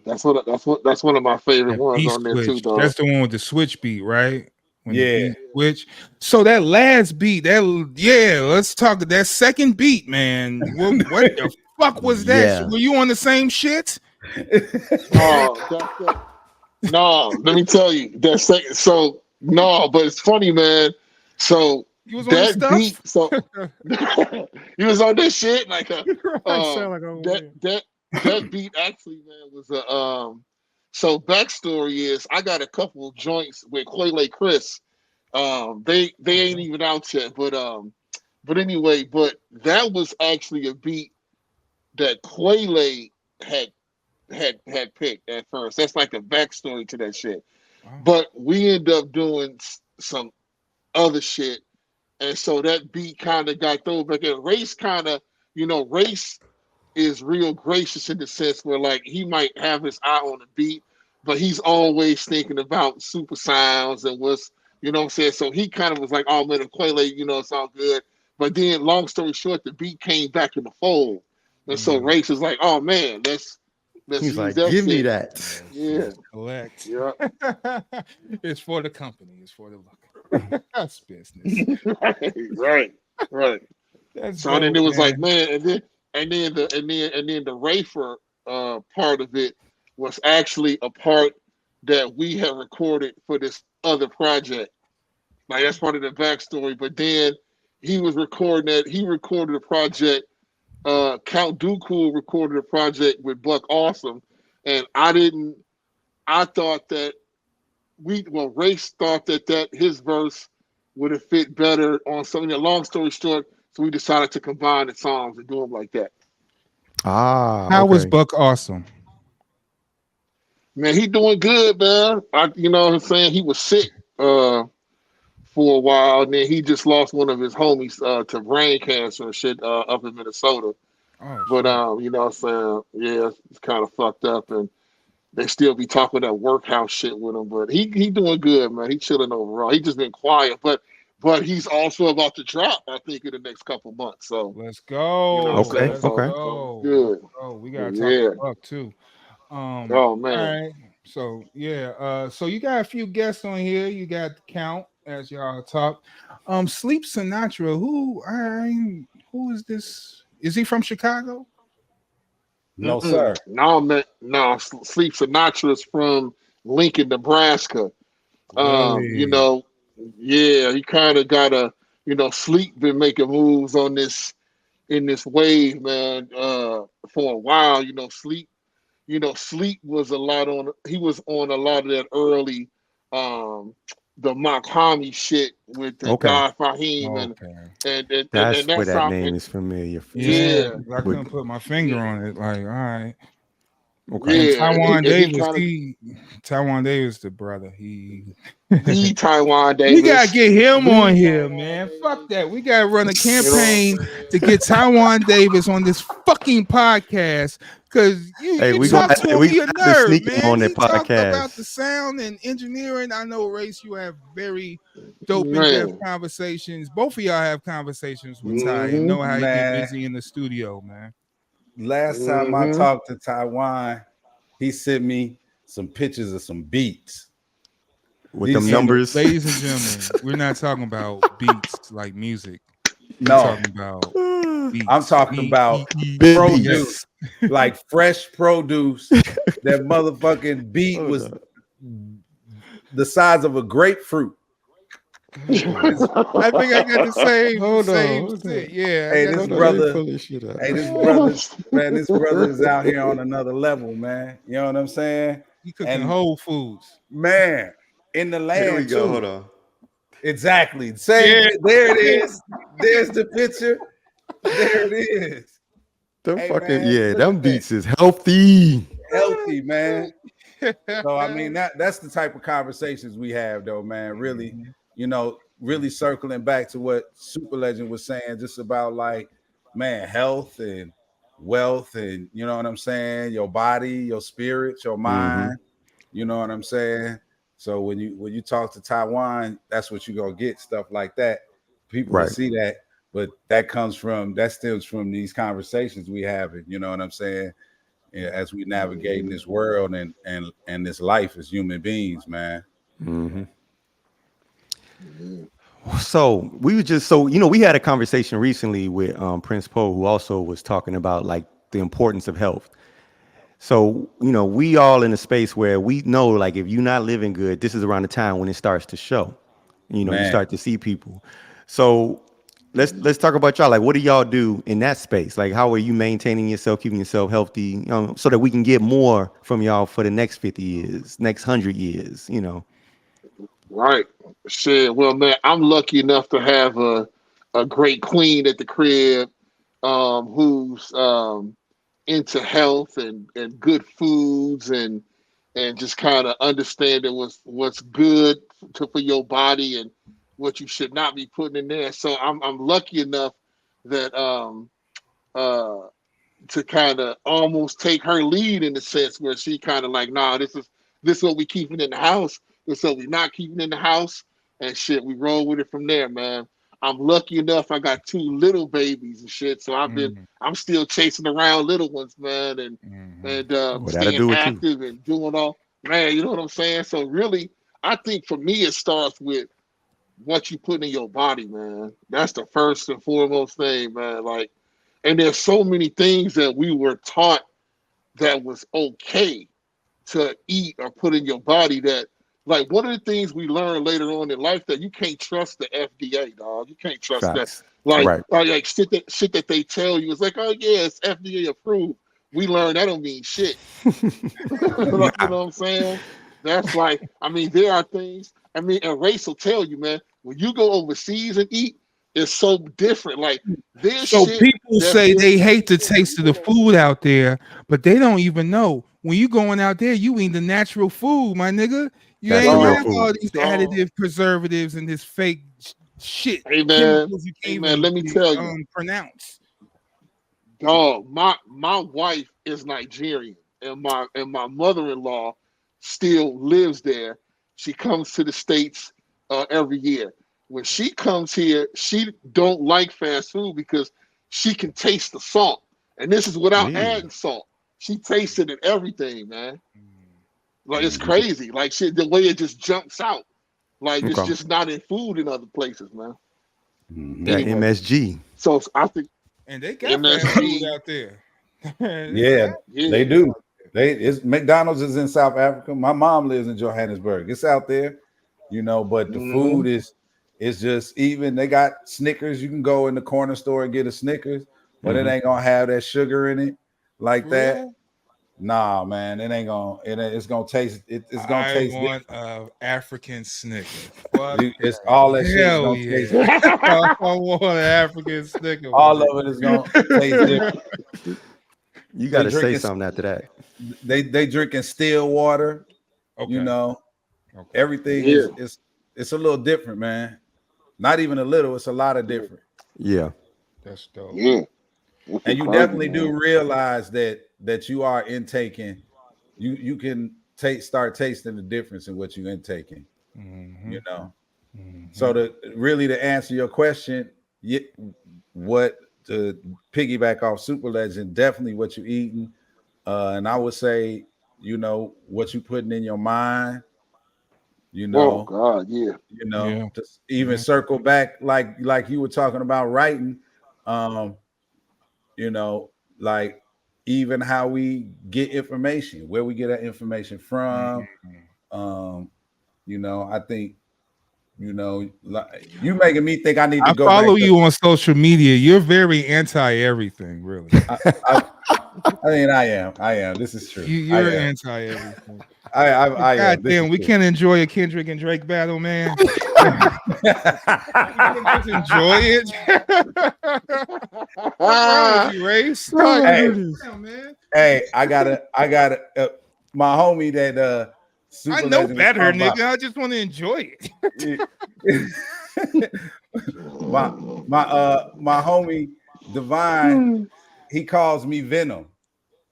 Speaker 5: That's one of my favorite ones on there too, though.
Speaker 3: That's the one with the switch beat, right? When the beat switch. So that last beat, let's talk that second beat, man. What the fuck was that?
Speaker 4: Yeah.
Speaker 3: Were you on the same shit?
Speaker 5: No, let me tell you that second. So no, but it's funny, man. So
Speaker 3: you was on that
Speaker 5: beat. So he was on this shit like that beat actually, man, was a so backstory is I got a couple of joints with Quayle Chris. They ain't even out yet, but anyway, but that was actually a beat that Quayle had picked at first. That's like the backstory to that shit. Wow. But we end up doing some other shit, and so that beat kind of got thrown back in. Race kind of, Race is real gracious in the sense where like he might have his eye on the beat, but he's always thinking about super sounds and what's, what I'm saying? So he kind of was like, oh man, Quayle, it's all good. But then long story short, the beat came back in the fold. And so Race is like, oh man, let's
Speaker 4: he's like,
Speaker 5: give
Speaker 4: shit. Me that.
Speaker 5: Yeah.
Speaker 3: Collect.
Speaker 5: Yeah.
Speaker 3: It's for the company. It's for the look. That's business.
Speaker 5: Right.
Speaker 3: That's
Speaker 5: so dope, then it was like, man, and then the Rafer part of it was actually a part that we had recorded for this other project. Like that's part of the backstory. But then he was recording that. He recorded a project. Count Dooku recorded a project with Buck Awesome, and I thought that Race thought that his verse would have fit better on something. Long story short, so we decided to combine the songs and do them like that.
Speaker 3: How was Buck Awesome?
Speaker 5: Man, he doing good, man. You know what I'm saying? He was sick for a while, and then he just lost one of his homies to brain cancer and shit up in Minnesota.
Speaker 3: Oh,
Speaker 5: But
Speaker 3: shit.
Speaker 5: you know what I'm saying? Yeah, it's kind of fucked up, and they still be talking that workhouse shit with him. But he doing good, man. He chilling overall. He just been quiet, but he's also about to drop, I think, in the next couple months. So
Speaker 3: Let's
Speaker 5: you know
Speaker 3: go.
Speaker 5: what I'm
Speaker 4: Okay,
Speaker 5: saying?
Speaker 3: Let's
Speaker 5: So
Speaker 4: okay.
Speaker 3: go.
Speaker 5: good.
Speaker 3: Oh, we gotta talk
Speaker 5: Yeah.
Speaker 3: Buck too.
Speaker 5: Oh
Speaker 3: All
Speaker 5: man.
Speaker 3: right. So yeah, so you got a few guests on here. You got Count as y'all talk. Sleep Sinatra. Who is this? Is he from Chicago?
Speaker 6: No, sir.
Speaker 5: No, man. No, Sleep Sinatra's from Lincoln, Nebraska. You
Speaker 3: Really?
Speaker 5: know, yeah, he kind of got a, Sleep been making moves on this in this wave, man, for a while. Sleep was a lot on. He was on a lot of that early, the Makhami shit with the
Speaker 4: Okay.
Speaker 5: guy Fahim
Speaker 3: Okay.
Speaker 5: and
Speaker 4: That's where
Speaker 5: that
Speaker 4: that
Speaker 5: sound.
Speaker 4: name is familiar.
Speaker 3: Yeah,
Speaker 5: Yeah,
Speaker 3: 'cause I
Speaker 4: With,
Speaker 3: couldn't put my finger
Speaker 5: yeah,
Speaker 3: on it. Like, all right.
Speaker 4: okay.
Speaker 3: And
Speaker 5: yeah,
Speaker 3: Taiwan
Speaker 5: and he
Speaker 3: Davis,
Speaker 5: kind of
Speaker 3: Taiwan Davis, the brother. He
Speaker 5: the Taiwan
Speaker 3: We gotta
Speaker 5: Davis,
Speaker 3: get him on
Speaker 5: the
Speaker 3: here,
Speaker 5: Taiwan
Speaker 3: man. Fuck
Speaker 5: Davis.
Speaker 3: that. We gotta run a
Speaker 5: You know what I'm
Speaker 3: campaign to
Speaker 5: saying?
Speaker 3: get Taiwan Davis on this fucking podcast. Cause
Speaker 4: Hey,
Speaker 3: you
Speaker 4: we gonna
Speaker 3: talk
Speaker 4: have
Speaker 3: to
Speaker 4: to,
Speaker 3: him,
Speaker 4: we
Speaker 3: he
Speaker 4: gonna
Speaker 3: a
Speaker 4: have to
Speaker 3: nerd,
Speaker 4: sneak him
Speaker 3: man.
Speaker 4: on that
Speaker 3: He talk about the
Speaker 4: podcast.
Speaker 3: sound and engineering. I know, Race, you have very dope in-depth
Speaker 5: Man.
Speaker 3: conversations. Both of y'all have conversations with Ty and
Speaker 5: Mm-hmm.
Speaker 3: know how he get
Speaker 6: Man,
Speaker 3: busy in the studio, man.
Speaker 6: last time I
Speaker 5: Mm-hmm.
Speaker 6: talked to Taiwan, he sent me some pictures of some beats.
Speaker 4: With them
Speaker 6: These
Speaker 3: And
Speaker 6: some,
Speaker 4: numbers.
Speaker 3: ladies and gentlemen, we're not talking about beats like music. We're
Speaker 6: no,
Speaker 3: talking about
Speaker 6: I'm
Speaker 3: beats.
Speaker 6: talking about
Speaker 3: B-E-E.
Speaker 4: Big
Speaker 3: Yes.
Speaker 6: produce, like fresh produce. That motherfucking beat
Speaker 4: Hold
Speaker 6: was
Speaker 4: up.
Speaker 6: the size of a grapefruit.
Speaker 3: I think I got the same
Speaker 4: Hold
Speaker 3: shit.
Speaker 4: on.
Speaker 3: Yeah, I
Speaker 6: Hey,
Speaker 3: got
Speaker 6: this
Speaker 3: the
Speaker 4: Hold on. Let me
Speaker 6: brother,
Speaker 4: pull this shit up.
Speaker 6: hey, this brother, man, this brother is out here on another level, man. You know what I'm saying?
Speaker 3: he cooking
Speaker 6: And
Speaker 3: Whole Foods.
Speaker 6: man, in the
Speaker 4: Here we
Speaker 6: land
Speaker 4: go.
Speaker 6: too.
Speaker 4: Hold on.
Speaker 6: Exactly. Same.
Speaker 3: Yeah.
Speaker 6: There it is. There's the picture. There it is.
Speaker 4: Them
Speaker 6: Hey
Speaker 4: fucking,
Speaker 6: man,
Speaker 4: yeah,
Speaker 6: look
Speaker 4: them
Speaker 6: at that.
Speaker 4: beats is healthy.
Speaker 6: Healthy, man. So I mean that's the type of conversations we have though, man. Really, really circling back to what Super Legend was saying, just about like, man, health and wealth, and you know what I'm saying, your body, your spirit, your mind, you know what I'm saying. So when you talk to Taiwan, that's what you're gonna get, stuff like that. People will
Speaker 4: Right.
Speaker 6: see that, but that stems from these conversations we having, you know what I'm saying? Yeah, as we navigate in this world and this life as human beings, man.
Speaker 4: So we were just we had a conversation recently with Prince Poe, who also was talking about like the importance of health. So we all in a space where we know, like, if you're not living good, this is around the time when it starts to show. You
Speaker 6: Man.
Speaker 4: start to see people. So let's talk about y'all. Like, what do y'all do in that space? Like, how are you maintaining yourself, keeping yourself healthy, so that we can get more from y'all for the next 50 years, next 100 years,
Speaker 5: Right. Shit. Well, man, I'm lucky enough to have a great queen at the crib, who's into health and good foods and just kind of understanding what's good for your body and what you should not be putting in there. So I'm lucky enough that uh to kind of almost take her lead in the sense where she kind of like, nah, this is what we keeping in the house. This is what we not keeping in the house, and shit. We roll with it from there, man. I'm lucky enough. I got 2 little babies and shit, so I'm still chasing around little ones, man, and
Speaker 4: Well, that'll
Speaker 5: staying
Speaker 4: do it too.
Speaker 5: active and doing all, man. You know what I'm saying? So really, I think for me it starts with what you put in your body, man. That's the first and foremost thing, man. Like, and there's so many things that we were taught that was okay to eat or put in your body that, like, one of the things we learned later on in life that you can't trust the FDA, dog. You can't trust that.
Speaker 4: Facts.
Speaker 5: Like,
Speaker 4: Right.
Speaker 5: like shit that they tell you. It's like, oh yeah, it's FDA approved. We learned that don't mean shit. Like, you know what I'm saying? That's like, I mean, there are things. I mean, and Race will tell you, man, when you go overseas and eat, it's so different. Like, there's
Speaker 3: So
Speaker 5: shit
Speaker 3: people
Speaker 5: that's
Speaker 3: say
Speaker 5: good.
Speaker 3: they hate the taste of the food out there, but they don't even know when you going out there, you eat the natural food, my nigga. You
Speaker 4: That's
Speaker 3: ain't
Speaker 4: the real
Speaker 3: have
Speaker 4: food.
Speaker 3: all these additive preservatives and this fake shit.
Speaker 5: Hey, man.
Speaker 3: Chemicals you
Speaker 5: Hey,
Speaker 3: can't
Speaker 5: man,
Speaker 3: even
Speaker 5: let me tell you.
Speaker 3: pronounce.
Speaker 5: Dog, my wife is Nigerian, and my mother-in-law still lives there. She comes to the States every year. When she comes here, she don't like fast food because she can taste the salt, and this is without adding salt. She tasted it everything, man. Like it's crazy. Like shit, the way it just jumps out. Like it's just not in food in other places, man.
Speaker 4: That MSG.
Speaker 5: So I think.
Speaker 3: And they got fast food out there.
Speaker 6: Yeah, they do. It's McDonald's is in South Africa. My mom lives in Johannesburg. It's out there, you know. But the food is just even. They got Snickers. You can go in the corner store and get a Snickers, but it ain't gonna have that sugar in it like that. Nah, man, it ain't gonna. It's gonna taste. It's gonna taste.
Speaker 3: I want African Snicker.
Speaker 6: It's all that shit.
Speaker 3: Hell
Speaker 6: Gonna taste.
Speaker 3: I want an African Snicker.
Speaker 6: All of it is gonna taste different.
Speaker 4: You got to say something after that.
Speaker 6: They drinking still water. You know, everything is it's a little different, man. Not even a little. It's a lot of different.
Speaker 4: Yeah,
Speaker 3: that's dope.
Speaker 5: Yeah,
Speaker 6: and you definitely do realize that you are intaking. You can start tasting the difference in what you're intaking. You know. So to answer your question, what to piggyback off Super Legend, definitely what you're eating, and I would say, you know, what you putting in your mind. You know,
Speaker 5: oh God, yeah.
Speaker 6: You know, to even circle back like you were talking about writing, you know, like even how we get information, where we get that information from. You know, I think, you know, like, you making me think I need to go
Speaker 3: follow
Speaker 6: back
Speaker 3: you on social media. You're very anti everything, really.
Speaker 6: I mean, I am. This is true.
Speaker 3: You're anti everything.
Speaker 6: I
Speaker 3: God damn, we can't enjoy a Kendrick and Drake battle, man. Just enjoy it. What's wrong with you, Race?
Speaker 6: Hey, I gotta. My homie that
Speaker 3: I know better, nigga. I just want to enjoy it.
Speaker 6: my homie Divine, he calls me Venom.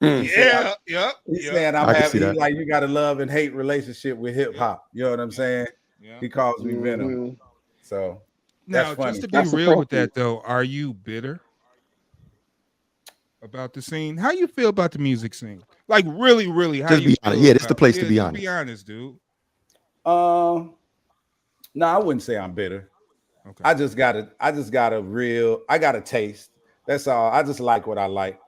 Speaker 6: He's saying I'm having like you got a love and hate relationship with hip hop. You know what I'm saying? He calls me Venom. So
Speaker 3: now, just to be real with that though, are you bitter about the scene? How you feel about the music scene? Like really, how
Speaker 4: just
Speaker 3: you
Speaker 4: be honest. Yeah, that's the place to be honest.
Speaker 3: Be honest, dude.
Speaker 6: No, I wouldn't say I'm bitter. Okay. I got a taste. That's all. I just like what I like.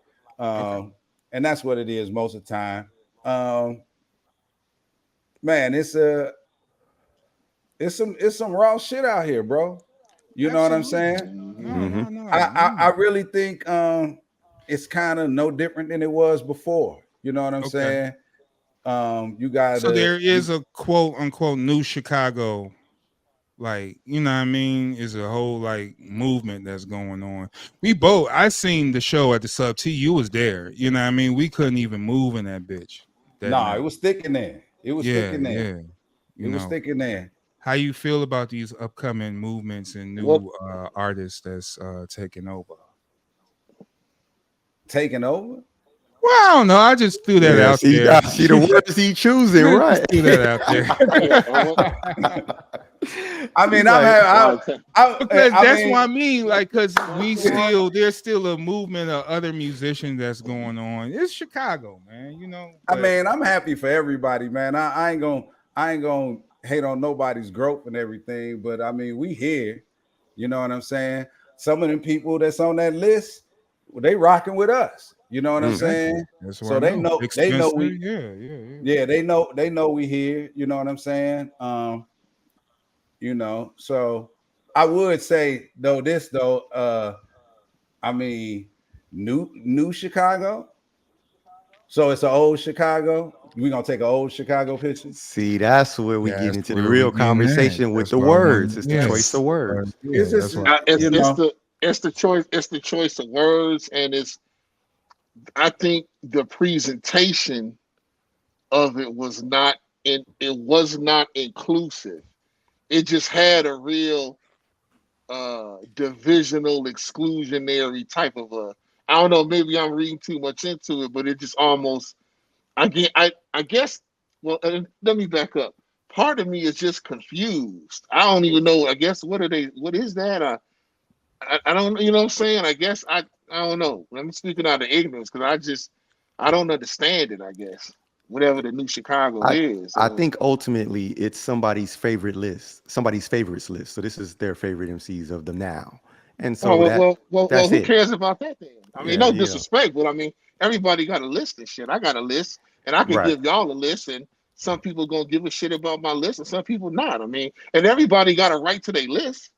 Speaker 6: And that's what it is most of the time. Man, it's some raw shit out here, bro. You know what I'm saying?
Speaker 3: No.
Speaker 6: I really think it's kind of no different than it was before. You know what I'm saying? You got
Speaker 3: so there is a quote unquote new Chicago, like, you know what I mean, is a whole like movement that's going on. I seen the show at the Sub T. You was there. You know what I mean? We couldn't even move in that bitch.
Speaker 6: It was sticking there. It was sticking there.
Speaker 3: Yeah.
Speaker 6: It was sticking there.
Speaker 3: How you feel about these upcoming movements and new artists that's taking over?
Speaker 6: Taking over?
Speaker 3: Well, I don't know. I just threw that out there.
Speaker 4: See the words he choosing, right?
Speaker 3: Threw that out there.
Speaker 6: I mean,
Speaker 3: that's what I mean. Like, because there's still a movement of other musicians that's going on. It's Chicago, man. You know.
Speaker 6: I mean, I'm happy for everybody, man. I ain't gonna hate on nobody's growth and everything, but I mean, we here. You know what I'm saying? Some of them people that's on that list, they rocking with us. You know what I'm saying? So they know we they know we here. You know what I'm saying? You know, so I would say I mean, new Chicago. So it's an old Chicago. We're gonna take an old Chicago picture.
Speaker 4: See, that's where we get into the real conversation with the words. It's the choice of words.
Speaker 5: It's the choice of words, and I think the presentation of it was not it was not inclusive. It just had a real divisional, exclusionary type of a. I don't know. Maybe I'm reading too much into it, but it just almost. I guess. Well, let me back up. Part of me is just confused. I don't even know. I guess what are they? What is that? I don't. You know what I'm saying? I guess I don't know. I'm speaking out of ignorance because I don't understand it. I guess whatever the new Chicago is.
Speaker 4: I think ultimately it's somebody's favorite list, somebody's favorites list. So this is their favorite MCs of the now, and so
Speaker 5: well, who
Speaker 4: it.
Speaker 5: cares about that then? I mean, no
Speaker 4: Yeah.
Speaker 5: disrespect, but I mean, everybody got a list and shit. I got a list, and I can
Speaker 4: Right.
Speaker 5: give y'all a list, and some people gonna give a shit about my list, and some people not. I mean, and everybody got a right to their list.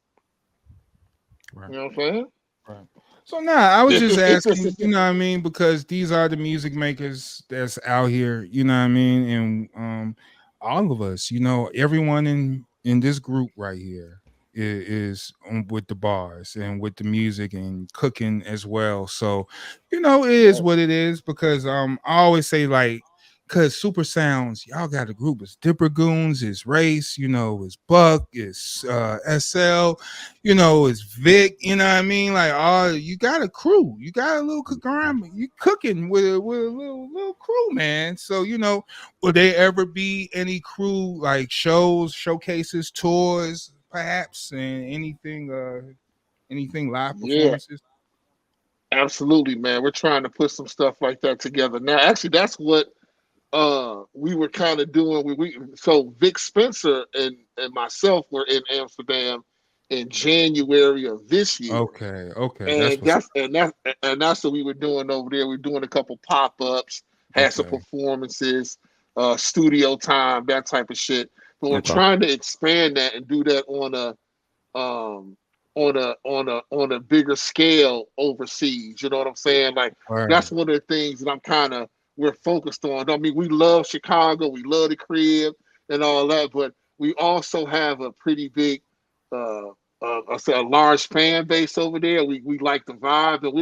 Speaker 3: Right.
Speaker 5: You know what I'm saying?
Speaker 3: Right. So I was just
Speaker 5: It's
Speaker 3: asking, you know what I mean, because these are the music makers that's out here, you know what I mean, and all of us, you know, everyone in this group right here is with the bars and with the music and cooking as well. So, you know, it is what it is because I always say like because Super Sounds, y'all got a group. It's Dipper Goons, it's Race, you know, it's Buck, it's SL, you know, it's Vic, you know what I mean? Like, you got a crew, you got a little conglomerate, you cooking with a little crew, man. So, you know, will there ever be any crew like shows, showcases, tours, perhaps, and anything live
Speaker 5: Yeah,
Speaker 3: performances?
Speaker 5: absolutely, man. We're trying to put some stuff like that together. Now, actually, that's what we were kind of doing. So Vic Spencer and myself were in Amsterdam in January of this year.
Speaker 3: Okay,
Speaker 5: And that's what we were doing over there. We were doing a couple pop-ups, had some performances, studio time, that type of shit. But we're trying to expand that and do that on a bigger scale overseas. You know what I'm saying? Like that's one of the things that we're focused on. I mean, we love Chicago, we love the crib and all that, but we also have a pretty big I say a large fan base over there. We like the vibe, and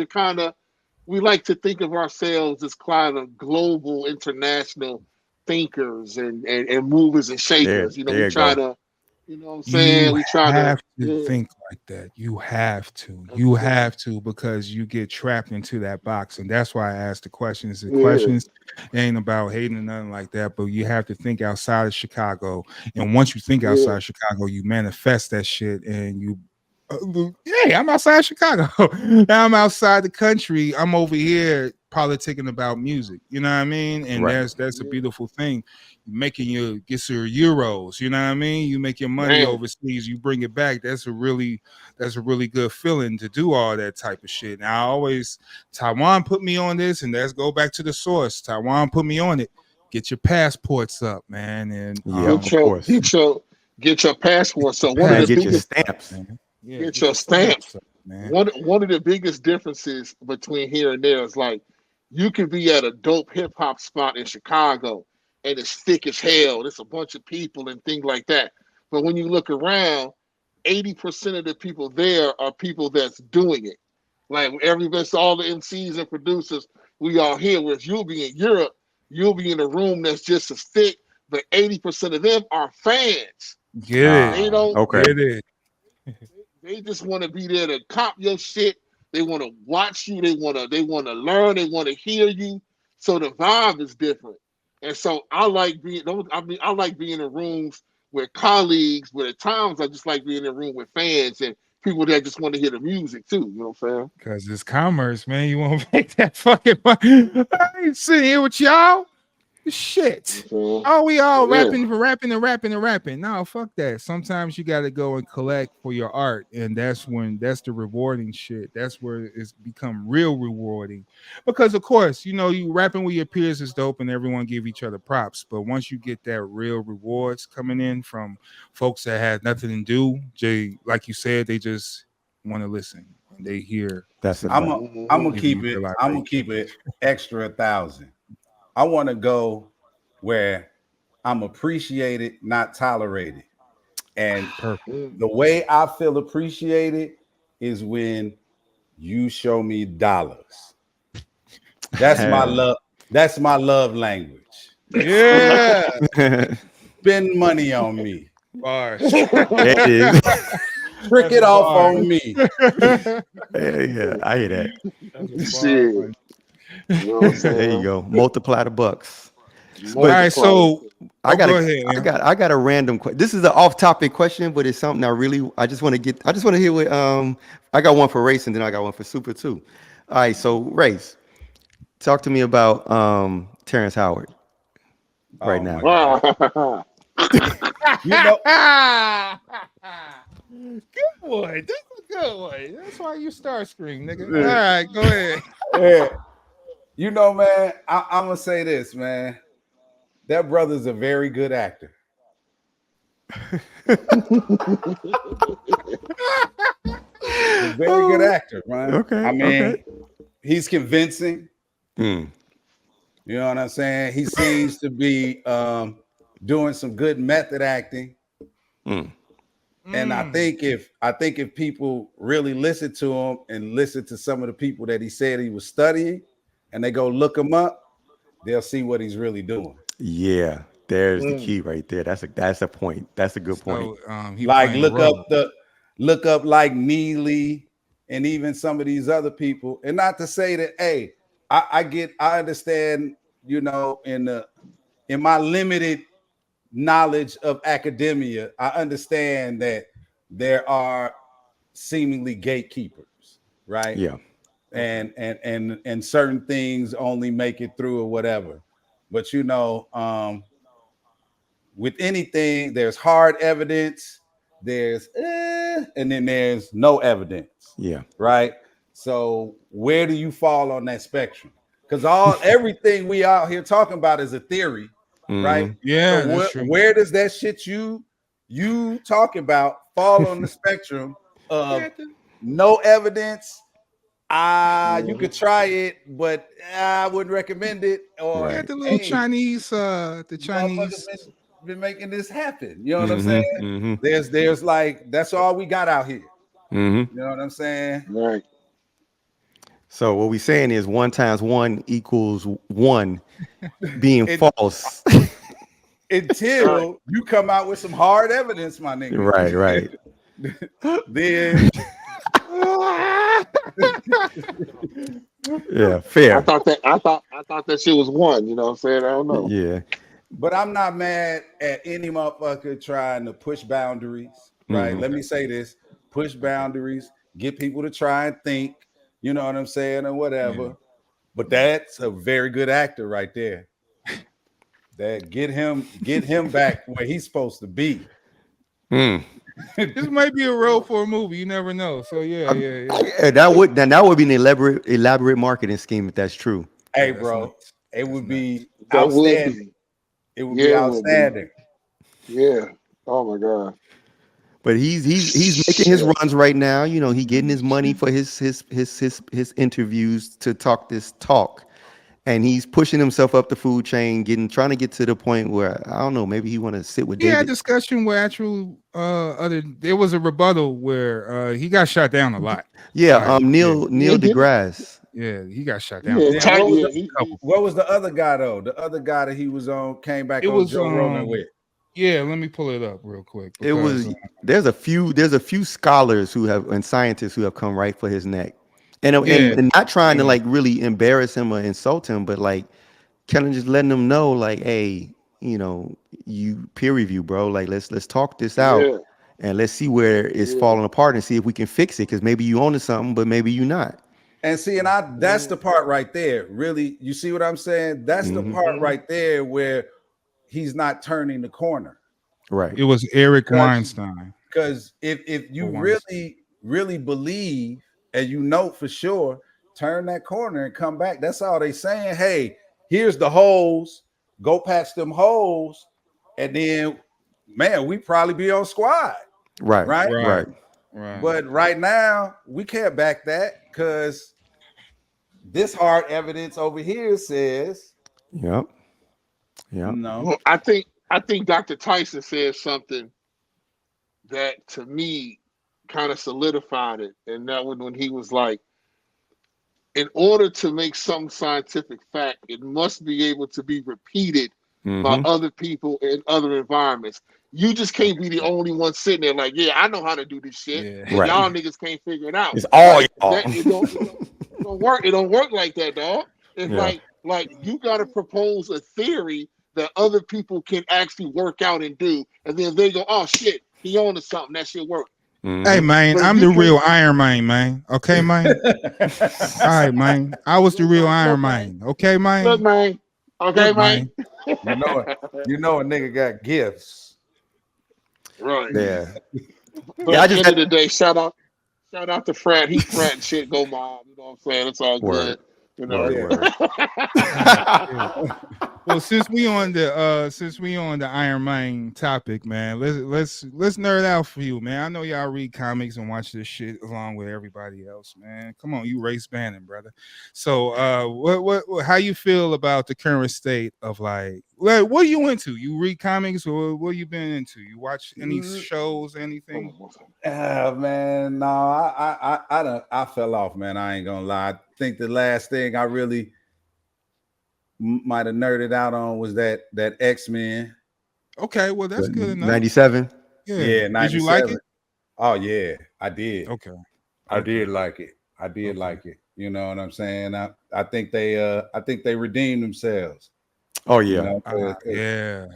Speaker 5: we like to think of ourselves as kind of global, international thinkers and movers and shakers. You know, we try to, you know what I'm saying? We try to
Speaker 3: think like that. You have to because you get trapped into that box, and that's why I asked the questions. The questions ain't about hating or nothing like that, but you have to think outside of Chicago. And once you think outside Chicago, you manifest that shit, and you. Hey, I'm outside Chicago. Now I'm outside the country. I'm over here politicking about music. You know what I mean? And that's a beautiful thing. Making get your euros. You know what I mean? You make your money overseas. You bring it back. That's a really good feeling to do all that type of shit. Now Taiwan put me on this, and let's go back to the source. Taiwan put me on it. Get your passports up, man, and
Speaker 5: of course, get your passport. So one of the biggest
Speaker 4: stamps.
Speaker 5: Get your stamps. Man. One of the biggest differences between here and there is like you can be at a dope hip hop spot in Chicago and it's thick as hell. There's a bunch of people and things like that. But when you look around, 80% of the people there are people that's doing it. Like all the MCs and producers, we all here. Whereas you'll be in Europe, you'll be in a room that's just as thick, but 80% of them are fans.
Speaker 3: Get it.
Speaker 5: They don't
Speaker 3: get it.
Speaker 5: They just want to be there to cop your shit. They want to watch you. They want to learn. They want to hear you. So the vibe is different. And so I like being in rooms with colleagues, but at times I just like being in a room with fans and people that just want to hear the music too. You know what I'm saying?
Speaker 3: Because it's commerce, man. You want to make that fucking money. I ain't sitting here with y'all. Shit. Oh, we all rapping. No, fuck that. Sometimes you got to go and collect for your art, and that's the rewarding shit. That's where it's become real rewarding. Because of course, you know, you rapping with your peers is dope, and everyone give each other props. But once you get that real rewards coming in from folks that had nothing to do, like you said, they just want to listen and they hear.
Speaker 4: That's it.
Speaker 6: I'm gonna keep it extra 1,000. I want to go where I'm appreciated, not tolerated. And the way I feel appreciated is when you show me dollars. That's my love. That's my love language.
Speaker 3: Yeah.
Speaker 6: Spend money on me.
Speaker 3: Bars.
Speaker 4: It is.
Speaker 6: Trick it off on me.
Speaker 4: Yeah, I hear that.
Speaker 5: Shit. You know what I'm saying?
Speaker 4: There you go. Multiply the bucks.
Speaker 3: All right, so go ahead.
Speaker 4: I got a random question. This is an off-topic question, but it's something I just want to hear what I got one for Race and then I got one for Super too. All right, so Race, talk to me about Terrence Howard right now.
Speaker 6: You know,
Speaker 3: Good boy. That's a good one. That's why you star screen, nigga. All right, go ahead.
Speaker 6: yeah. You know, man, I'm gonna say this, man. That brother's a very good actor. A very good actor, man.
Speaker 4: Okay.
Speaker 6: I mean,
Speaker 4: okay.
Speaker 6: he's convincing. You know what I'm saying? He seems to be doing some good method acting. And I think if people really listen to him and listen to some of the people that he said he was studying, and they go look him up, they'll see what he's really doing.
Speaker 4: Yeah, there's the key right there. That's a point. That's a good point.
Speaker 3: He
Speaker 6: Like
Speaker 3: look
Speaker 6: up like Neely and even some of these other people. And not to say that, hey, I understand, you know, in my limited knowledge of academia, I understand that there are seemingly gatekeepers, right?
Speaker 4: Yeah.
Speaker 6: And certain things only make it through or whatever. But you know, with anything, there's hard evidence, there's and then there's no evidence.
Speaker 4: Yeah.
Speaker 6: Right. So where do you fall on that spectrum? Because everything we out here talking about is a theory, right?
Speaker 3: Yeah.
Speaker 6: So where does that shit you talking about fall on the spectrum of no evidence? You could try it, but I wouldn't recommend it. Or
Speaker 3: the little Chinese, the Chinese
Speaker 6: been making this happen. You know what I'm saying? There's like, that's all we got out here. You know what I'm saying?
Speaker 5: Right.
Speaker 4: So what we're saying is 1 × 1 = 1 being false.
Speaker 6: Until you come out with some hard evidence, my nigga.
Speaker 4: Right.
Speaker 6: Then
Speaker 4: yeah, fair.
Speaker 5: I thought that shit was 1, you know what I'm saying? I don't know.
Speaker 4: Yeah.
Speaker 6: But I'm not mad at any motherfucker trying to push boundaries, right? Let me say this: push boundaries, get people to try and think, you know what I'm saying, or whatever. Yeah. But that's a very good actor right there. That get him back where he's supposed to be.
Speaker 3: This might be a role for a movie. You never know. So yeah.
Speaker 4: That would be an elaborate marketing scheme if that's true.
Speaker 6: Hey, bro, it would be outstanding. It would be outstanding.
Speaker 5: Yeah. Oh my God.
Speaker 4: But he's making his runs right now. You know, he getting his money for his interviews to talk this talk. And he's pushing himself up the food chain, trying to get to the point where, I don't know, maybe he want to sit with David.
Speaker 3: Yeah, discussion where actual there was a rebuttal where he got shot down a lot.
Speaker 4: Yeah, Neil deGrasse.
Speaker 3: Yeah, he got shot down.
Speaker 6: What was the other guy though? The other guy that he was on came back on Joe Rogan with.
Speaker 3: Yeah, let me pull it up real quick.
Speaker 4: It was there's a few scholars and scientists who have come right for his neck. And not trying to like really embarrass him or insult him, but like kind of just letting him know, like, hey, you know, you peer review, bro. Like let's talk this out and let's see where it's falling apart and see if we can fix it. Because maybe you own something, but maybe you not.
Speaker 6: And see, that's the part right there. Really, you see what I'm saying? That's the part right there where he's not turning the corner.
Speaker 4: Right.
Speaker 3: It was Eric Weinstein.
Speaker 6: Because if you really believe, and you know for sure, turn that corner and come back. That's all they saying. Hey, here's the holes. Go patch them holes, and then, man, we probably be on squad.
Speaker 4: Right.
Speaker 6: But right now, we can't back that because this hard evidence over here says.
Speaker 4: Yep.
Speaker 6: No.
Speaker 5: Well, I think Dr. Tyson said something that to me kind of solidified it, and that was when he was like, in order to make some scientific fact, it must be able to be repeated by other people in other environments. You just can't be the only one sitting there like, yeah, I know how to do this shit.
Speaker 3: Yeah.
Speaker 4: Right.
Speaker 5: Y'all niggas can't figure it out.
Speaker 4: It's all
Speaker 5: Like,
Speaker 4: y'all.
Speaker 5: it don't work. It don't work like that, dog. It's like you got to propose a theory that other people can actually work out and do, and then they go, oh shit, he on to something. That shit work.
Speaker 3: Hey man,
Speaker 5: But
Speaker 3: I'm
Speaker 5: you
Speaker 3: the
Speaker 5: can-
Speaker 3: real Iron Man. Okay, man. All right, man. I was the real Iron Man. Okay, man.
Speaker 5: Look, man. Okay,
Speaker 3: Look,
Speaker 5: man.
Speaker 6: You know a nigga got gifts.
Speaker 5: Right.
Speaker 4: Yeah.
Speaker 5: But
Speaker 4: Yeah, I
Speaker 5: at the
Speaker 4: just
Speaker 5: end of the day, shout out to Frat. He Frat and shit. Go mom. You know what I'm saying? It's all
Speaker 4: Word.
Speaker 5: good. You know.
Speaker 4: Word.
Speaker 3: Well, since we on the Iron Man topic, man, let's nerd out for you, man. I know y'all read comics and watch this shit along with everybody else, man. Come on, you Race Bannon, brother. So, what how you feel about the current state of like what are you into? You read comics or what you been into? You watch any shows, anything?
Speaker 6: Man, no, I fell off, man. I ain't gonna lie. I think the last thing I really might have nerded out on was that X-Men.
Speaker 3: Okay, well that's good enough.
Speaker 4: 97.
Speaker 3: Yeah,
Speaker 6: 97.
Speaker 3: Did you like it?
Speaker 6: Oh yeah, I did.
Speaker 3: Okay,
Speaker 6: I did like it. I did like it. You know what I'm saying? I think they redeemed themselves.
Speaker 4: Oh yeah.
Speaker 6: You know,
Speaker 3: yeah.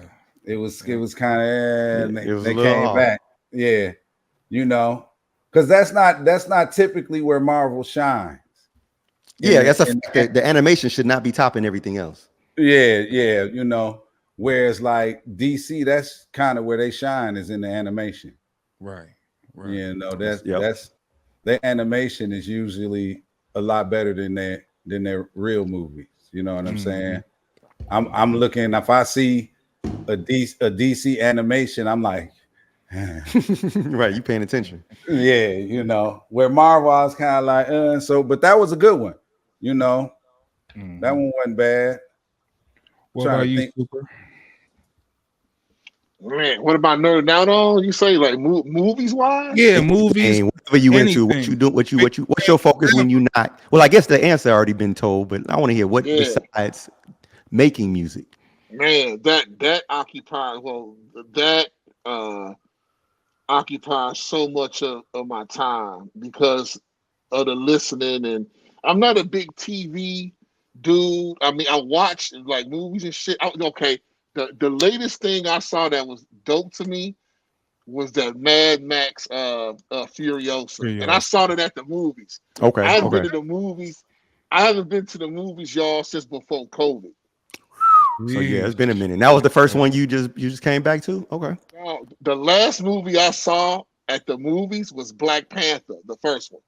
Speaker 6: It was kind of
Speaker 4: It was
Speaker 6: they
Speaker 4: a little
Speaker 6: came
Speaker 4: off.
Speaker 6: back. Yeah. You know, because that's not typically where Marvel shines.
Speaker 4: Yeah, that's the animation should not be topping everything else.
Speaker 6: Yeah, you know. Whereas like DC, that's kind of where they shine is in the animation.
Speaker 3: Right.
Speaker 6: You know, that's their animation is usually a lot better than their real movies. You know what I'm saying? I'm looking, if I see a DC animation, I'm like,
Speaker 4: Right, you paying attention.
Speaker 6: yeah, you know, where Marvel I was kind of like, but that was a good one. You know, that one wasn't bad.
Speaker 3: What about you, Super?
Speaker 5: Man, what about nerding out on? You say like movies wise?
Speaker 3: Yeah, movies.
Speaker 4: Whatever you into, what
Speaker 3: anything.
Speaker 4: you do, what's your focus when you not? Well, I guess the answer already been told, but I want to hear what besides making music.
Speaker 5: Man, that occupies occupies so much of my time because of the listening, and I'm not a big TV dude. I mean, I watch like movies and shit. Okay, the latest thing I saw that was dope to me was that Mad Max Furiosa, and I saw it at the movies.
Speaker 4: Okay,
Speaker 5: I haven't been to the movies. I haven't been to the movies, y'all, since before COVID.
Speaker 4: So yeah, it's been a minute. That was the first one you just came back to? Okay.
Speaker 5: Now, the last movie I saw at the movies was Black Panther, the first one.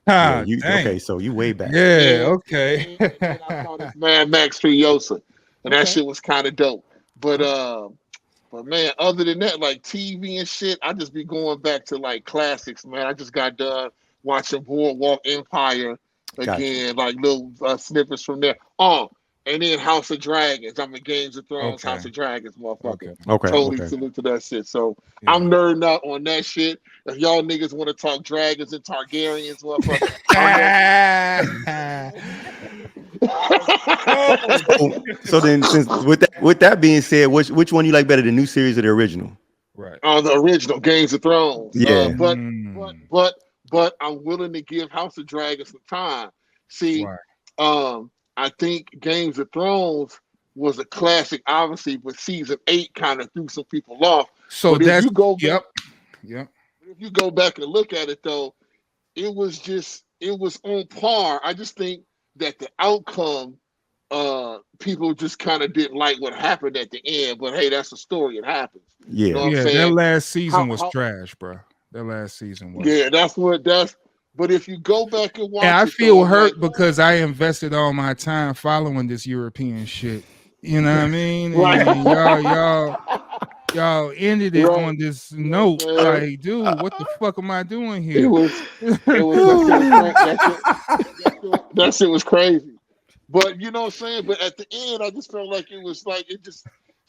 Speaker 3: Ah,
Speaker 4: okay, so you way back.
Speaker 3: Yeah, okay.
Speaker 5: And I saw this Mad Max Furiosa, and that shit was kind of dope. But man, other than that, like TV and shit, I just be going back to like classics, man. I just got done watching Boardwalk Empire again, like little snippets from there. And then House of Dragons. I'm in Games of Thrones, House of Dragons, motherfucker.
Speaker 4: Okay.
Speaker 5: Totally salute to that shit. So I'm nerding out on that shit. If y'all niggas want to talk dragons and Targaryens, motherfucker.
Speaker 4: So then, since with that being said, which one you like better, the new series or the original?
Speaker 3: Right.
Speaker 5: The original Games of Thrones.
Speaker 4: Yeah.
Speaker 5: But I'm willing to give House of Dragons some time. See, I think Games of Thrones was a classic, obviously, but season 8 kind of threw some people off.
Speaker 3: So
Speaker 5: but
Speaker 3: that's
Speaker 5: if you go
Speaker 3: yep.
Speaker 5: If you go back and look at it, though, it was on par. I just think that the outcome, people just kind of didn't like what happened at the end. But hey, that's the story. It happens.
Speaker 4: Yeah,
Speaker 5: you know what I'm
Speaker 3: That
Speaker 5: saying?
Speaker 3: last season was trash, bro. That last season was.
Speaker 5: Yeah, that's. But if you go back and watch,
Speaker 3: I feel hurt because I invested all my time following this European shit. You know what I mean? And y'all ended it on this note. Like, dude, what the fuck am I doing here?
Speaker 5: That shit was crazy. But you know what I'm saying? But at the end, I just felt like it was like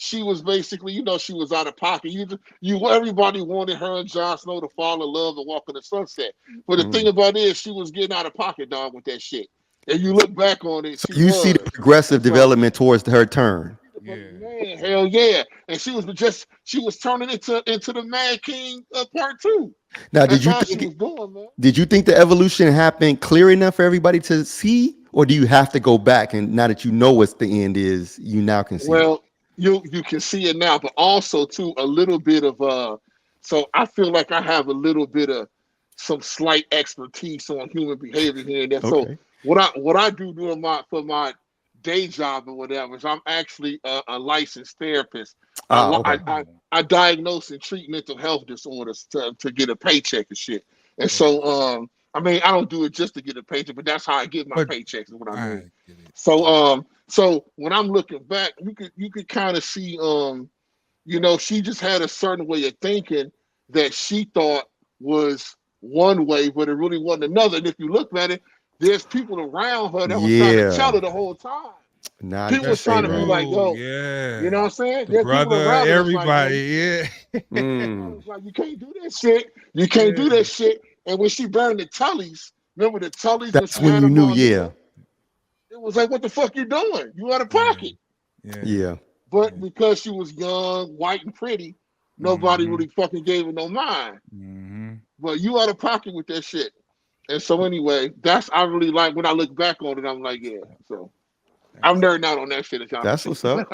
Speaker 5: she was basically, she was out of pocket. Everybody wanted her and Jon Snow to fall in love and walk in the sunset. But the thing about it is, she was getting out of pocket, dog, with that shit. And you look back on it,
Speaker 4: so you see the progressive development towards her turn.
Speaker 5: Man, Hell yeah. And she was turning into the Mad King part 2.
Speaker 4: Now,
Speaker 5: That's all she was doing, man.
Speaker 4: did you think the evolution happened clear enough for everybody to see, or do you have to go back and now that you know what the end is, you now can see?
Speaker 5: Well, you can see it now, but also too a little bit of so I feel like I have a little bit of some slight expertise on human behavior here and there.
Speaker 4: Okay.
Speaker 5: So what I do for my day job or whatever is I'm actually a licensed therapist. I diagnose and treat mental health disorders to get a paycheck and shit. And so I mean I don't do it just to get a paycheck, but that's how I get my paychecks is what I do. So when I'm looking back, you could kind of see you know, she just had a certain way of thinking that she thought was one way, but it really wasn't another. And if you look at it, there's people around her that was trying to tell her the whole time. People was trying to be like, yo, you know what I'm saying? There's
Speaker 3: brother,
Speaker 5: people around
Speaker 3: everybody,
Speaker 5: like, like, you can't do that shit. You can't do that shit. And when she burned the Tullys, remember the Tullys?
Speaker 4: That's when you knew,
Speaker 5: it was like, what the fuck you doing? You out of pocket.
Speaker 4: Yeah.
Speaker 5: But because she was young, white, and pretty, nobody really fucking gave her no mind. But you out of pocket with that shit. And so anyway, I really like when I look back on it, I'm like, yeah. So I'm nerding out on that shit.
Speaker 4: That's what's up.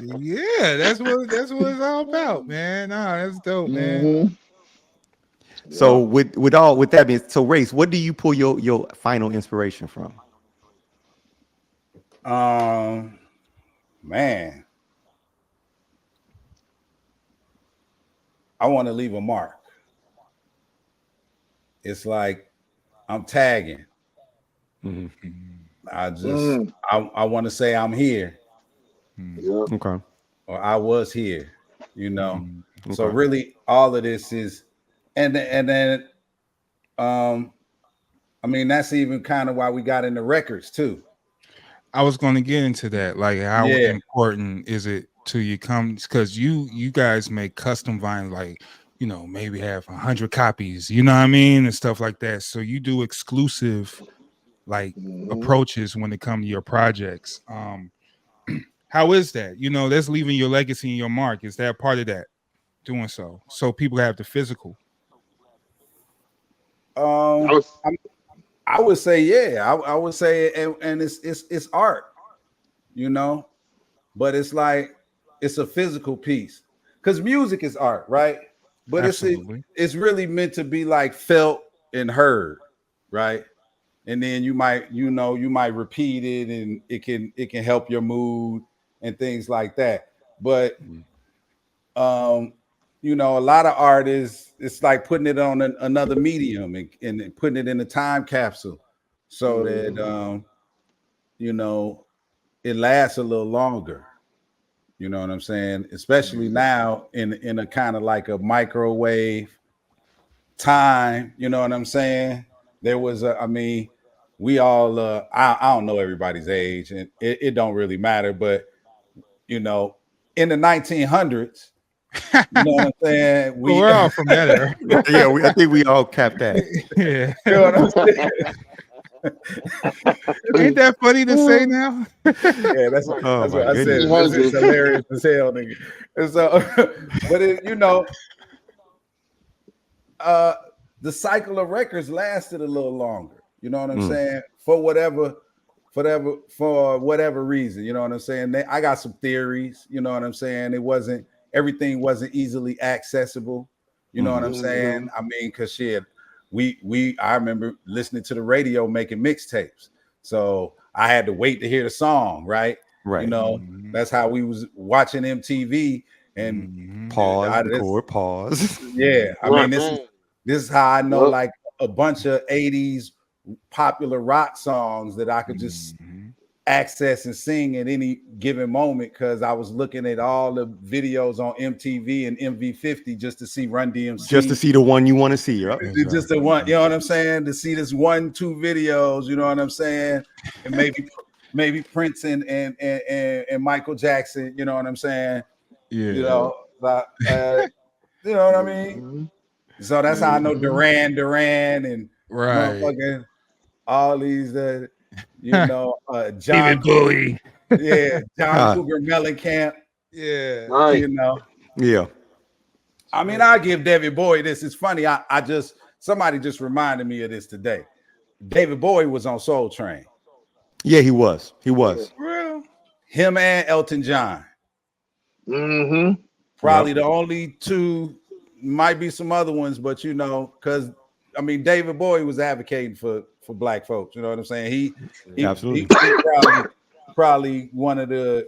Speaker 3: Yeah, that's what it's all about, man. Nah, that's dope, man.
Speaker 4: So with that being, so Race, what do you pull your final inspiration from?
Speaker 6: Man, I want to leave a mark. It's like I'm tagging. I just I want to say I'm here.
Speaker 4: Okay.
Speaker 6: Or I was here, you know. So really all of this is and then I mean that's even kind of why we got into records too.
Speaker 3: I was going to get into that. Like, how important is it to you because you guys make custom vinyl, like, you know, maybe have 100 copies, you know what I mean, and stuff like that. So you do exclusive like approaches when it comes to your projects. How is that? You know, that's leaving your legacy and your mark. Is that part of that? Doing so people have the physical.
Speaker 6: I would say, yeah, I would say, and it's art, you know, but it's like it's a physical piece because music is art, right? But it's really meant to be like felt and heard, right? And then you might repeat it, and it can help your mood and things like that. But you know, a lot of art it's like putting it on another medium and putting it in a time capsule so that you know, it lasts a little longer. You know what I'm saying? Especially now in a kind of like a microwave time, you know what I'm saying? There was we all I don't know everybody's age, and it don't really matter, but you know, in the 1900s, you know what I'm saying?
Speaker 3: We're all from that era.
Speaker 4: I think we all capped that.
Speaker 3: Yeah.
Speaker 6: You know what I'm saying?
Speaker 3: Ain't that funny to say now?
Speaker 6: Yeah, that's what I said. It's hilarious as hell, nigga. And so, but you know, the cycle of records lasted a little longer. You know what I'm saying? For whatever reason. You know what I'm saying? I got some theories. You know what I'm saying? Everything wasn't easily accessible. You know what I'm saying? I mean, cause shit. I remember listening to the radio making mixtapes. So I had to wait to hear the song, right? Right. You know, that's how we was watching MTV and
Speaker 4: pause.
Speaker 6: Yeah. I mean, this is how I know like a bunch of 80s popular rock songs that I could just access and sing at any given moment because I was looking at all the videos on MTV and MV50 just to see Run DMC.
Speaker 4: Just to see the one you want to see, right?
Speaker 6: Just the one, you know what I'm saying? To see this 1-2 videos, you know what I'm saying? And maybe Prince and Michael Jackson, you know what I'm saying? Yeah. You know, you know what I mean? So that's how I know Duran and motherfucking all these you know, John
Speaker 3: Bowie.
Speaker 6: Yeah, John Cougar Mellencamp.
Speaker 3: Yeah.
Speaker 5: Right.
Speaker 6: You know.
Speaker 4: Yeah.
Speaker 6: I mean, I give David Bowie this. It's funny. Somebody just reminded me of this today. David Bowie was on Soul Train.
Speaker 4: Yeah, he was. He was.
Speaker 3: Real.
Speaker 6: Him and Elton John.
Speaker 5: Mm-hmm.
Speaker 6: Probably the only two, might be some other ones, but you know, because I mean, David Bowie was advocating for black folks. You know what I'm saying? He
Speaker 4: Absolutely.
Speaker 6: probably one of the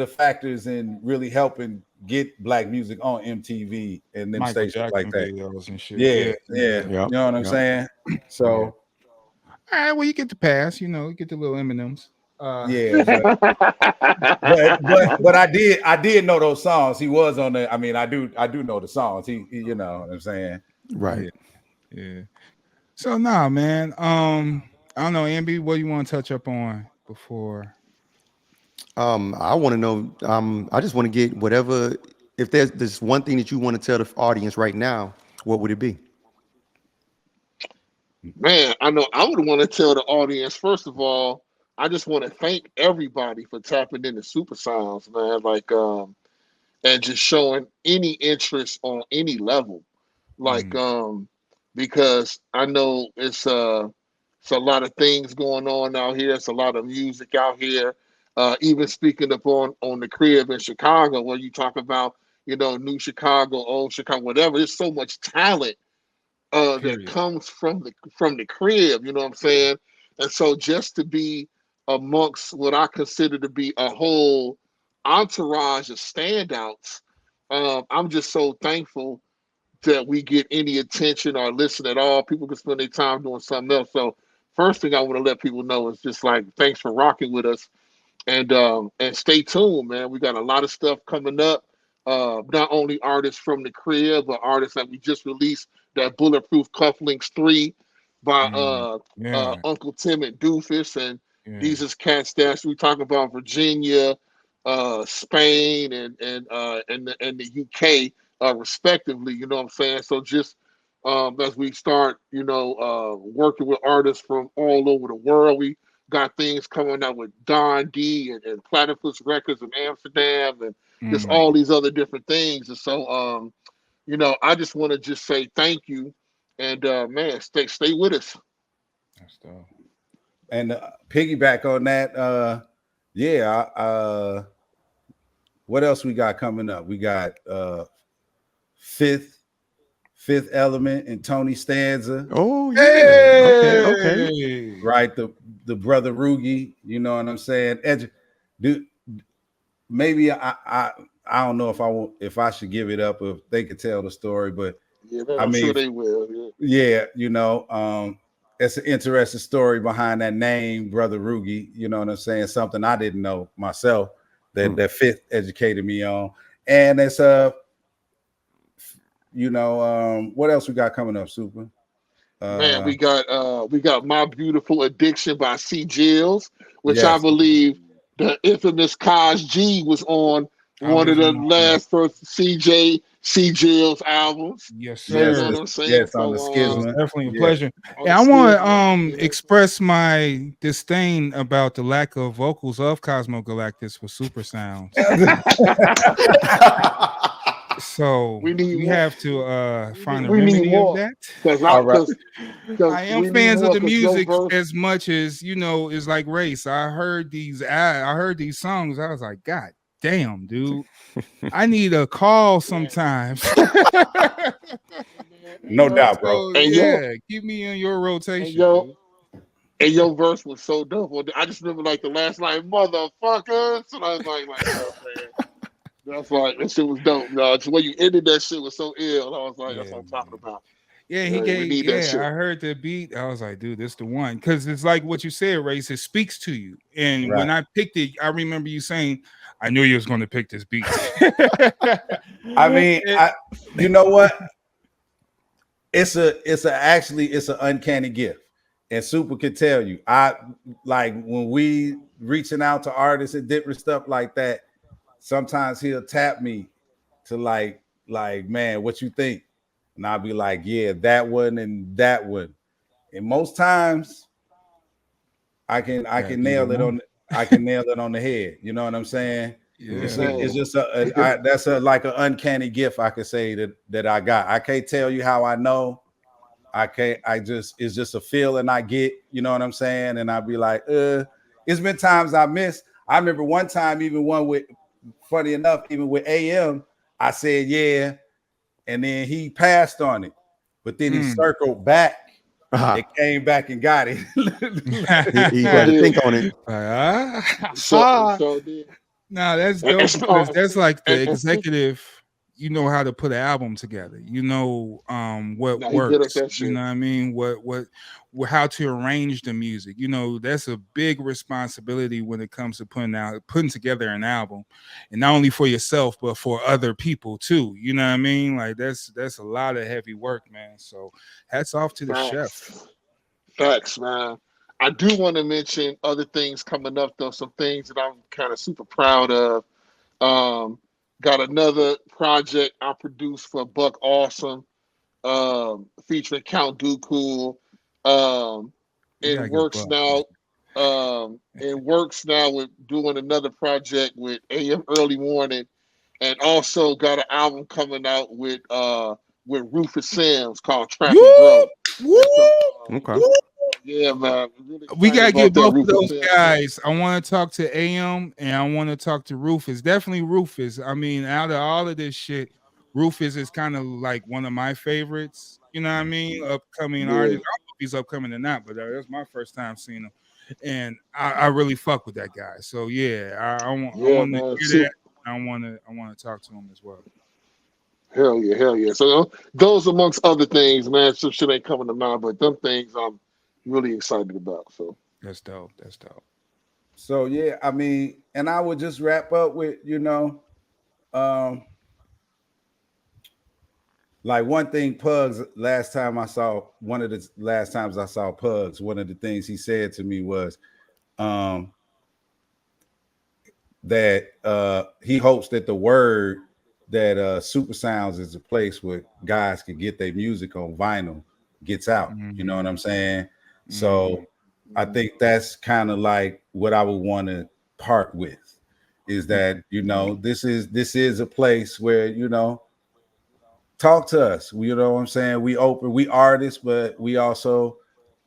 Speaker 6: factors in really helping get black music on MTV and them
Speaker 3: Michael
Speaker 6: stations
Speaker 3: Jackson
Speaker 6: like that.
Speaker 3: videos and shit.
Speaker 6: Yeah.
Speaker 4: Yep,
Speaker 6: You know what I'm saying? So,
Speaker 3: all right, well, you get the pass, you know, you get the little M&Ms.
Speaker 6: yeah, but I did know those songs. He was on the. I mean, I do know the songs. He you know what I'm saying?
Speaker 4: Right.
Speaker 3: Yeah. So nah, man. I don't know, Ambi, what do you want to touch up on before?
Speaker 4: I want to know. I just want to get whatever. If there's one thing that you want to tell the audience right now, what would it be?
Speaker 5: Man, I know I would want to tell the audience, first of all, I just want to thank everybody for tapping into Super Sounds, man. Like, and just showing any interest on any level. Like, because I know it's a lot of things going on out here. It's a lot of music out here. Even speaking up on the crib in Chicago, where you talk about, you know, new Chicago, old Chicago, whatever. There's so much talent that
Speaker 3: Period.
Speaker 5: comes from the crib, you know what I'm saying? And so just to be amongst what I consider to be a whole entourage of standouts, I'm just so thankful that we get any attention or listen at all. People can spend their time doing something else. So first thing I want to let people know is just like, thanks for rocking with us, and stay tuned, man. We got a lot of stuff coming up. Not only artists from the crib, but artists that we just released, that Bulletproof Cufflinks 3 by Uncle Tim and Doofus. And these is cats that we talk about Virginia, Spain, and the UK, respectively. You know what I'm saying? So just as we start, you know, working with artists from all over the world, we got things coming out with Don D and Platypus Records in Amsterdam, and just all these other different things. And so, you know, I just want to just say thank you, and man, stay with us.
Speaker 3: That's dope.
Speaker 6: And piggyback on that, what else we got coming up? We got Fifth Element and Tony Stanza.
Speaker 4: Oh yeah. Hey! Okay.
Speaker 6: Right, the brother Rugi. You know what I'm saying? Maybe I don't know if I should give it up, or if they could tell the story, but
Speaker 5: yeah, man, I'm sure they will.
Speaker 6: Yeah, you know, it's an interesting story behind that name, Brother Rugi. You know what I'm saying? Something I didn't know myself that Fifth educated me on. And it's you know, what else we got coming up, Super?
Speaker 5: Man, we got My Beautiful Addiction by C. Jills, which
Speaker 6: yes.
Speaker 5: I believe the infamous Kaj G was on one of the last first C. Jills albums.
Speaker 3: Yes, sir.
Speaker 5: You know what I'm saying?
Speaker 6: Yes, on the Schism.
Speaker 3: Definitely a pleasure. And I want to express my disdain about the lack of vocals of Cosmo Galactus for Super Sounds. So we have to find a remedy of that. I am fans of the music as much as, you know, it's like Race. I heard these songs. I was like, God damn, dude. I need a call sometimes.
Speaker 6: No doubt, bro.
Speaker 5: And
Speaker 3: keep me in your rotation.
Speaker 5: And your verse was so dope. I just remember like the last line, motherfuckers. And I was like, oh, man. That's like, that shit was dope. Just the way you ended that shit was so ill. I was like, that's what I'm talking about.
Speaker 3: Yeah, I heard the beat. I was like, dude, this the one. Because it's like what you said, Race, it speaks to you. And when I picked it, I remember you saying, I knew you was going to pick this beat.
Speaker 6: I mean, you know what? It's an uncanny gift. And Super could tell you. I like when we reaching out to artists and different stuff like that, sometimes he'll tap me to like, man, what you think? And I'll be like, yeah, that one and that one. And most times I can nail it on I can nail it on the head. You know what I'm saying?
Speaker 3: Yeah.
Speaker 6: It's just that's like an uncanny gift, I could say that I got. I can't tell you how I know. It's just a feeling I get, you know what I'm saying? And I'll be like, it's been times I missed. I remember one time, even funny enough, even with AM, I said, yeah. And then he passed on it, but then he circled back. It came back and got it.
Speaker 4: he had to think on it.
Speaker 3: No, that's dope because that's like the executive. You know how to put an album together. You know what works. You know what I mean? What how to arrange the music. You know, that's a big responsibility when it comes to putting together an album, and not only for yourself but for other people too. You know what I mean? Like that's a lot of heavy work, man. So hats off to the chef.
Speaker 5: Facts, man. I do want to mention other things coming up though. Some things that I'm kind of super proud of. Got another project I produced for Buck Awesome, featuring Count Dooku. It works now. It works now with doing another project with AM Early Morning, and also got an album coming out with Rufus Sims called Trap and Grow.
Speaker 4: Okay.
Speaker 5: Yeah, man. Really
Speaker 3: we gotta get both of those
Speaker 5: Sims.
Speaker 3: guys. I want to talk to AM and I want to talk to Rufus. Definitely Rufus. I mean, out of all of this shit, Rufus is kind of like one of my favorites. You know what I mean? Upcoming artist. I don't know if he's upcoming or not, but that's my first time seeing him, and I really fuck with that guy. So yeah, I want to hear that. I want to talk to him as well.
Speaker 5: Hell yeah. So those amongst other things, man. Some shit ain't coming to mind, but them things I'm really excited about. So
Speaker 3: that's dope.
Speaker 6: So yeah, I mean, and I would just wrap up with, like one thing, Pugs, one of the last times I saw Pugs, one of the things he said to me was that he hopes that the word that Super Sounds is a place where guys can get their music on vinyl gets out. You know what I'm saying? So I think that's kind of like what I would want to part with is that, this is a place where, talk to us. You know what I'm saying? We open, we artists, but we also,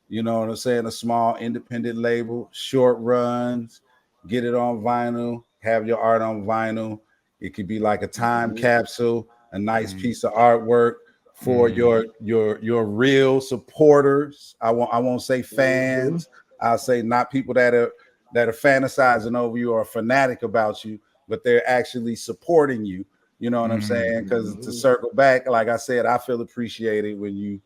Speaker 6: you know what I'm saying, a small independent label, short runs, get it on vinyl, have your art on vinyl. It could be like a time capsule, a nice piece of artwork for your real supporters. I won't say fans. I'll say not people that are fantasizing over you or fanatic about you, but they're actually supporting you. You know what I'm saying? Because to circle back, like I said, I feel appreciated when you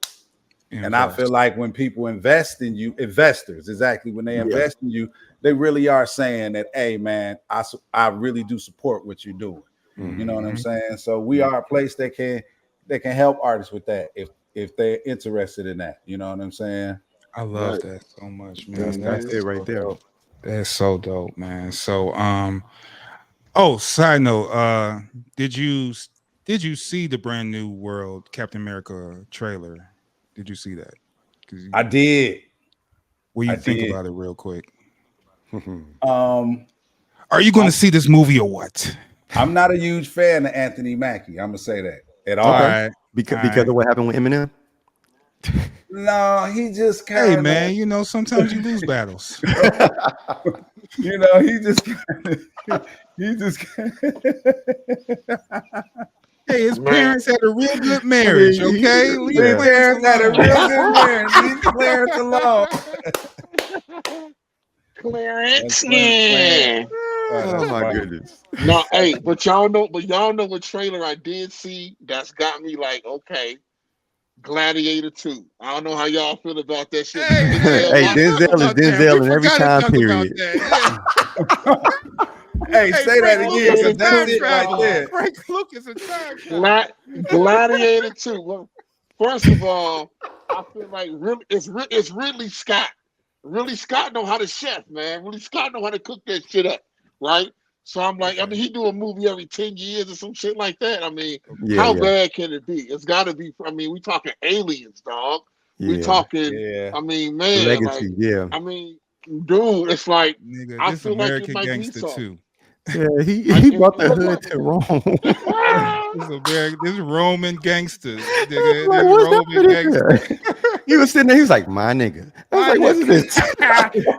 Speaker 6: and I feel like when people invest in you, investors, exactly, when they invest in you, they really are saying that, hey man, I really do support what you're doing. You know what I'm saying? So we are a place that can help artists with that if they're interested in that. You know what I'm saying?
Speaker 3: I love that so much, man.
Speaker 4: That's it right there.
Speaker 3: Dope. That's so dope, man. So side note, did you see the brand new World Captain America trailer? Did you see that?
Speaker 6: I did.
Speaker 3: What do you think about it real quick?
Speaker 6: Are
Speaker 3: you going to see this movie or what?
Speaker 6: I'm not a huge fan of Anthony Mackie. I'm gonna say that at all.
Speaker 3: Right.
Speaker 4: Because of what happened with Eminem.
Speaker 6: No, he just kind of.
Speaker 3: Hey man, sometimes you lose battles.
Speaker 6: He just.
Speaker 3: Hey, his parents had a real good marriage. Okay,
Speaker 6: his parents had a real good marriage. Leave Clarence alone.
Speaker 5: Clarence, yeah.
Speaker 4: Oh my goodness.
Speaker 5: No, hey, but y'all know what trailer I did see that's got me like, okay, Gladiator 2. I don't know how y'all feel about that shit.
Speaker 4: Hey, Denzel is Denzel in every time period.
Speaker 6: Hey, say that again, because that's it right there.
Speaker 3: Frank Lucas a time traveler.
Speaker 5: Gladiator 2. Well, first of all, I feel like it's Ridley Scott. Ridley Scott know how to chef, man. Ridley Scott know how to cook that shit up, right? So I'm like, he do a movie every 10 years or some shit like that. I mean, how bad can it be? It's got to be. I mean, we talking aliens, dog. We talking. I mean, man.
Speaker 4: Legacy.
Speaker 5: I mean, dude, it's like
Speaker 3: Nigga,
Speaker 5: I
Speaker 3: this
Speaker 5: feel like
Speaker 3: American
Speaker 5: it might be
Speaker 3: Gangster
Speaker 5: something.
Speaker 3: too.
Speaker 4: Yeah, he brought the hood to Rome.
Speaker 3: This Roman gangsters, nigga.
Speaker 4: Like,
Speaker 3: This
Speaker 4: what's
Speaker 3: Roman gangster.
Speaker 4: that? He was sitting there. He was like, "My nigga." I was like, "What's this?"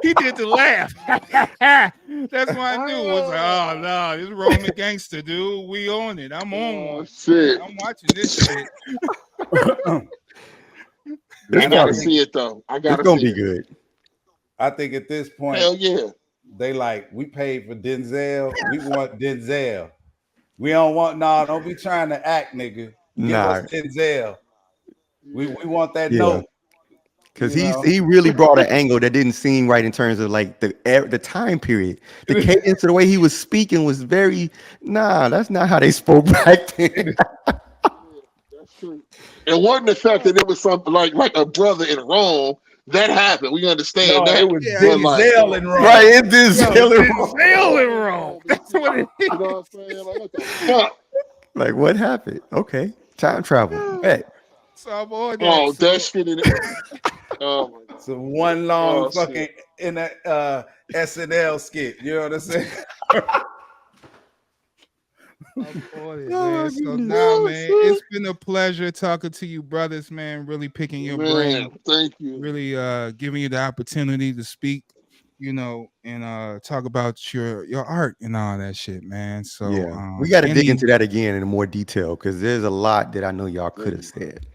Speaker 3: He did the laugh. That's what I knew. Was like, oh no, this Roman gangster, dude. We on it. I'm on one.
Speaker 5: Shit.
Speaker 3: I'm watching this shit.
Speaker 5: I gotta see it though.
Speaker 4: It's gonna be good.
Speaker 6: I think at this point,
Speaker 5: Hell yeah.
Speaker 6: they like, we paid for Denzel. We want Denzel. We don't want don't be trying to act, nigga. Give us Denzel. We want that note.
Speaker 4: Because he really brought an angle that didn't seem right in terms of like the time period. The cadence of the way he was speaking was very that's not how they spoke back then.
Speaker 5: That's true. It wasn't the fact that it was something like a brother in Rome. That happened. We understand that.
Speaker 6: It was Denzel in Rome.
Speaker 4: Right, it Denzel in Rome.
Speaker 3: Rome. That's what it is.
Speaker 5: You know what I'm saying? Like, what the fuck?
Speaker 4: Like, what happened? Okay, time travel. Hey.
Speaker 3: So I'm on that.
Speaker 5: Oh, that shit in it. Oh my God.
Speaker 6: So one long fucking in that SNL skit. You know what I'm saying?
Speaker 3: I'm on it, man. So now, man, it's been a pleasure talking to you, brothers, man. Really picking your brain.
Speaker 5: Thank you.
Speaker 3: Really giving you the opportunity to speak, you know, and talk about your art and all that shit, man. So
Speaker 4: we got to dig into that again in more detail because there's a lot that I know y'all could have said.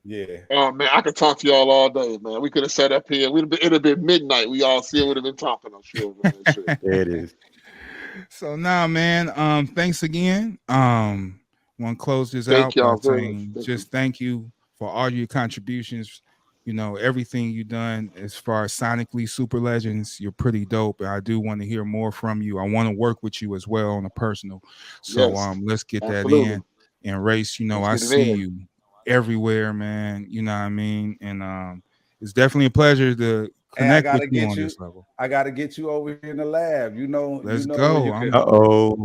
Speaker 6: Yeah.
Speaker 5: Oh man, I could talk to y'all all day, man. We could have sat up here. It'd have been midnight. We all still would have been talking. I'm sure. Shit.
Speaker 4: There it is.
Speaker 3: So now, man, thanks again. Want to close this out by saying thank you for all your contributions. You know, everything you've done as far as sonically Super Legends, you're pretty dope. I do want to hear more from you. I want to work with you as well on a personal. So let's get that in. And Race, you know, I see you everywhere, man. You know what I mean? And it's definitely a pleasure to connect with you on this level.
Speaker 6: I gotta get you over here in the lab. You know,
Speaker 3: let's go.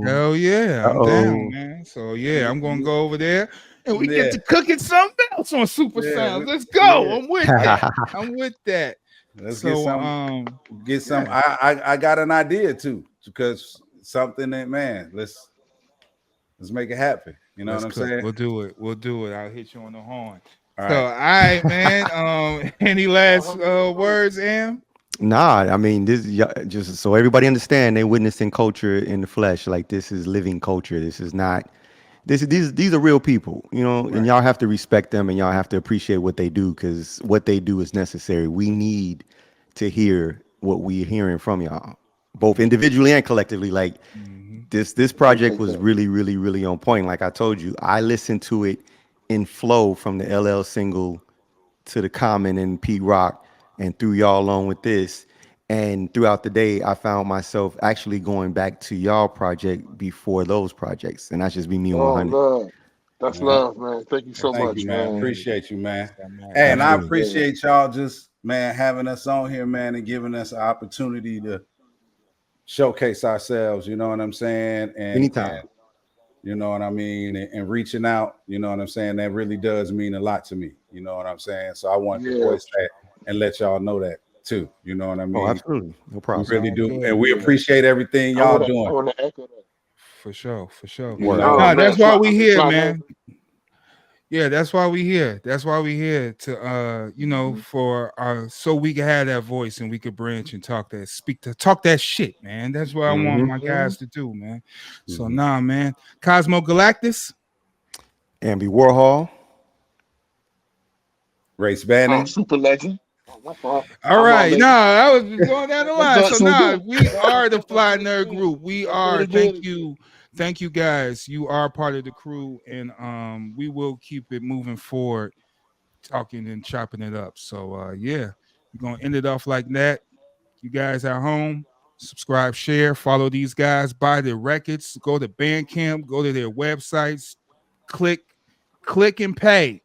Speaker 3: Hell yeah, I'm down, man. So I'm gonna go over there and we get to cooking something else on Super Sounds. Let's go. I'm with that. I'm with that.
Speaker 6: Let's get some. I got an idea too, because something that let's make it happen. You know what I'm saying? We'll
Speaker 3: do it. I'll hit you on the horn. All right, man. Any last words, Am?
Speaker 4: Nah, I mean, this just so everybody understand, they're witnessing culture in the flesh. Like, this is living culture. This is not. These are real people, you know, and y'all have to respect them and y'all have to appreciate what they do because what they do is necessary. We need to hear what we're hearing from y'all, both individually and collectively. Like this project was really, really, really on point. Like I told you, I listened to it in flow from the LL single to the Common and Pete Rock and threw y'all along with this. And throughout the day, I found myself actually going back to y'all project before those projects. And that's just me 100.
Speaker 5: Love. That's love, man. Thank you so much,
Speaker 6: man. Appreciate you, man. Hey, and I appreciate y'all just, man, having us on here, man, and giving us an opportunity to showcase ourselves, you know what I'm saying? And
Speaker 4: anytime.
Speaker 6: You know what I mean? And reaching out, you know what I'm saying? That really does mean a lot to me. You know what I'm saying? So I want to voice that and let y'all know that too. You know what I mean?
Speaker 4: Oh, absolutely. No problem.
Speaker 6: We really do. And we appreciate everything y'all doing.
Speaker 5: I want to echo that.
Speaker 3: For sure.
Speaker 5: That's
Speaker 3: why we here, man. Yeah, that's why we here. That's why we here to you know, for so we can have that voice and we could branch and talk that shit, man. That's what I want my guys to do, man. So man. Cosmo Galactus.
Speaker 4: Ambi Warhol.
Speaker 6: Race Bannon.
Speaker 5: Super Legend.
Speaker 3: All right, I was going down the line. So we are the Fly Nerd Group. We are. Thank you guys. You are part of the crew, and we will keep it moving forward, talking and chopping it up. So we're gonna end it off like that. You guys at home, subscribe, share, follow these guys, buy their records, go to Bandcamp, go to their websites, click and pay.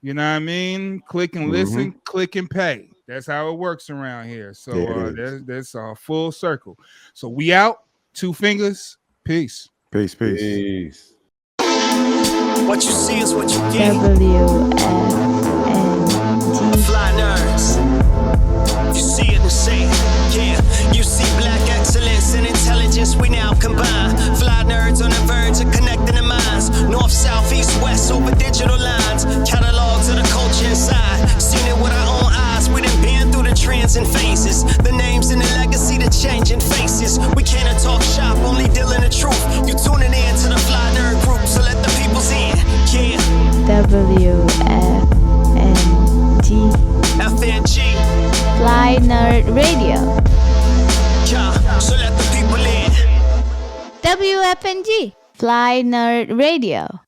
Speaker 3: You know what I mean? Click and listen, click and pay. That's how it works around here. So that's a full circle. So we out. 2 fingers. Peace.
Speaker 4: Peace.
Speaker 1: What you see is what you get.
Speaker 2: WFNG.
Speaker 1: Fly nerds. You see it and say it. talk shop, only dealing the truth. You tuning in to the Fly Nerd group, so let the peoples in. Yeah.
Speaker 2: WFNG.
Speaker 1: FNG.
Speaker 2: Fly Nerd Radio.
Speaker 1: Yeah. So let the people in.
Speaker 2: WFNG. Fly Nerd Radio.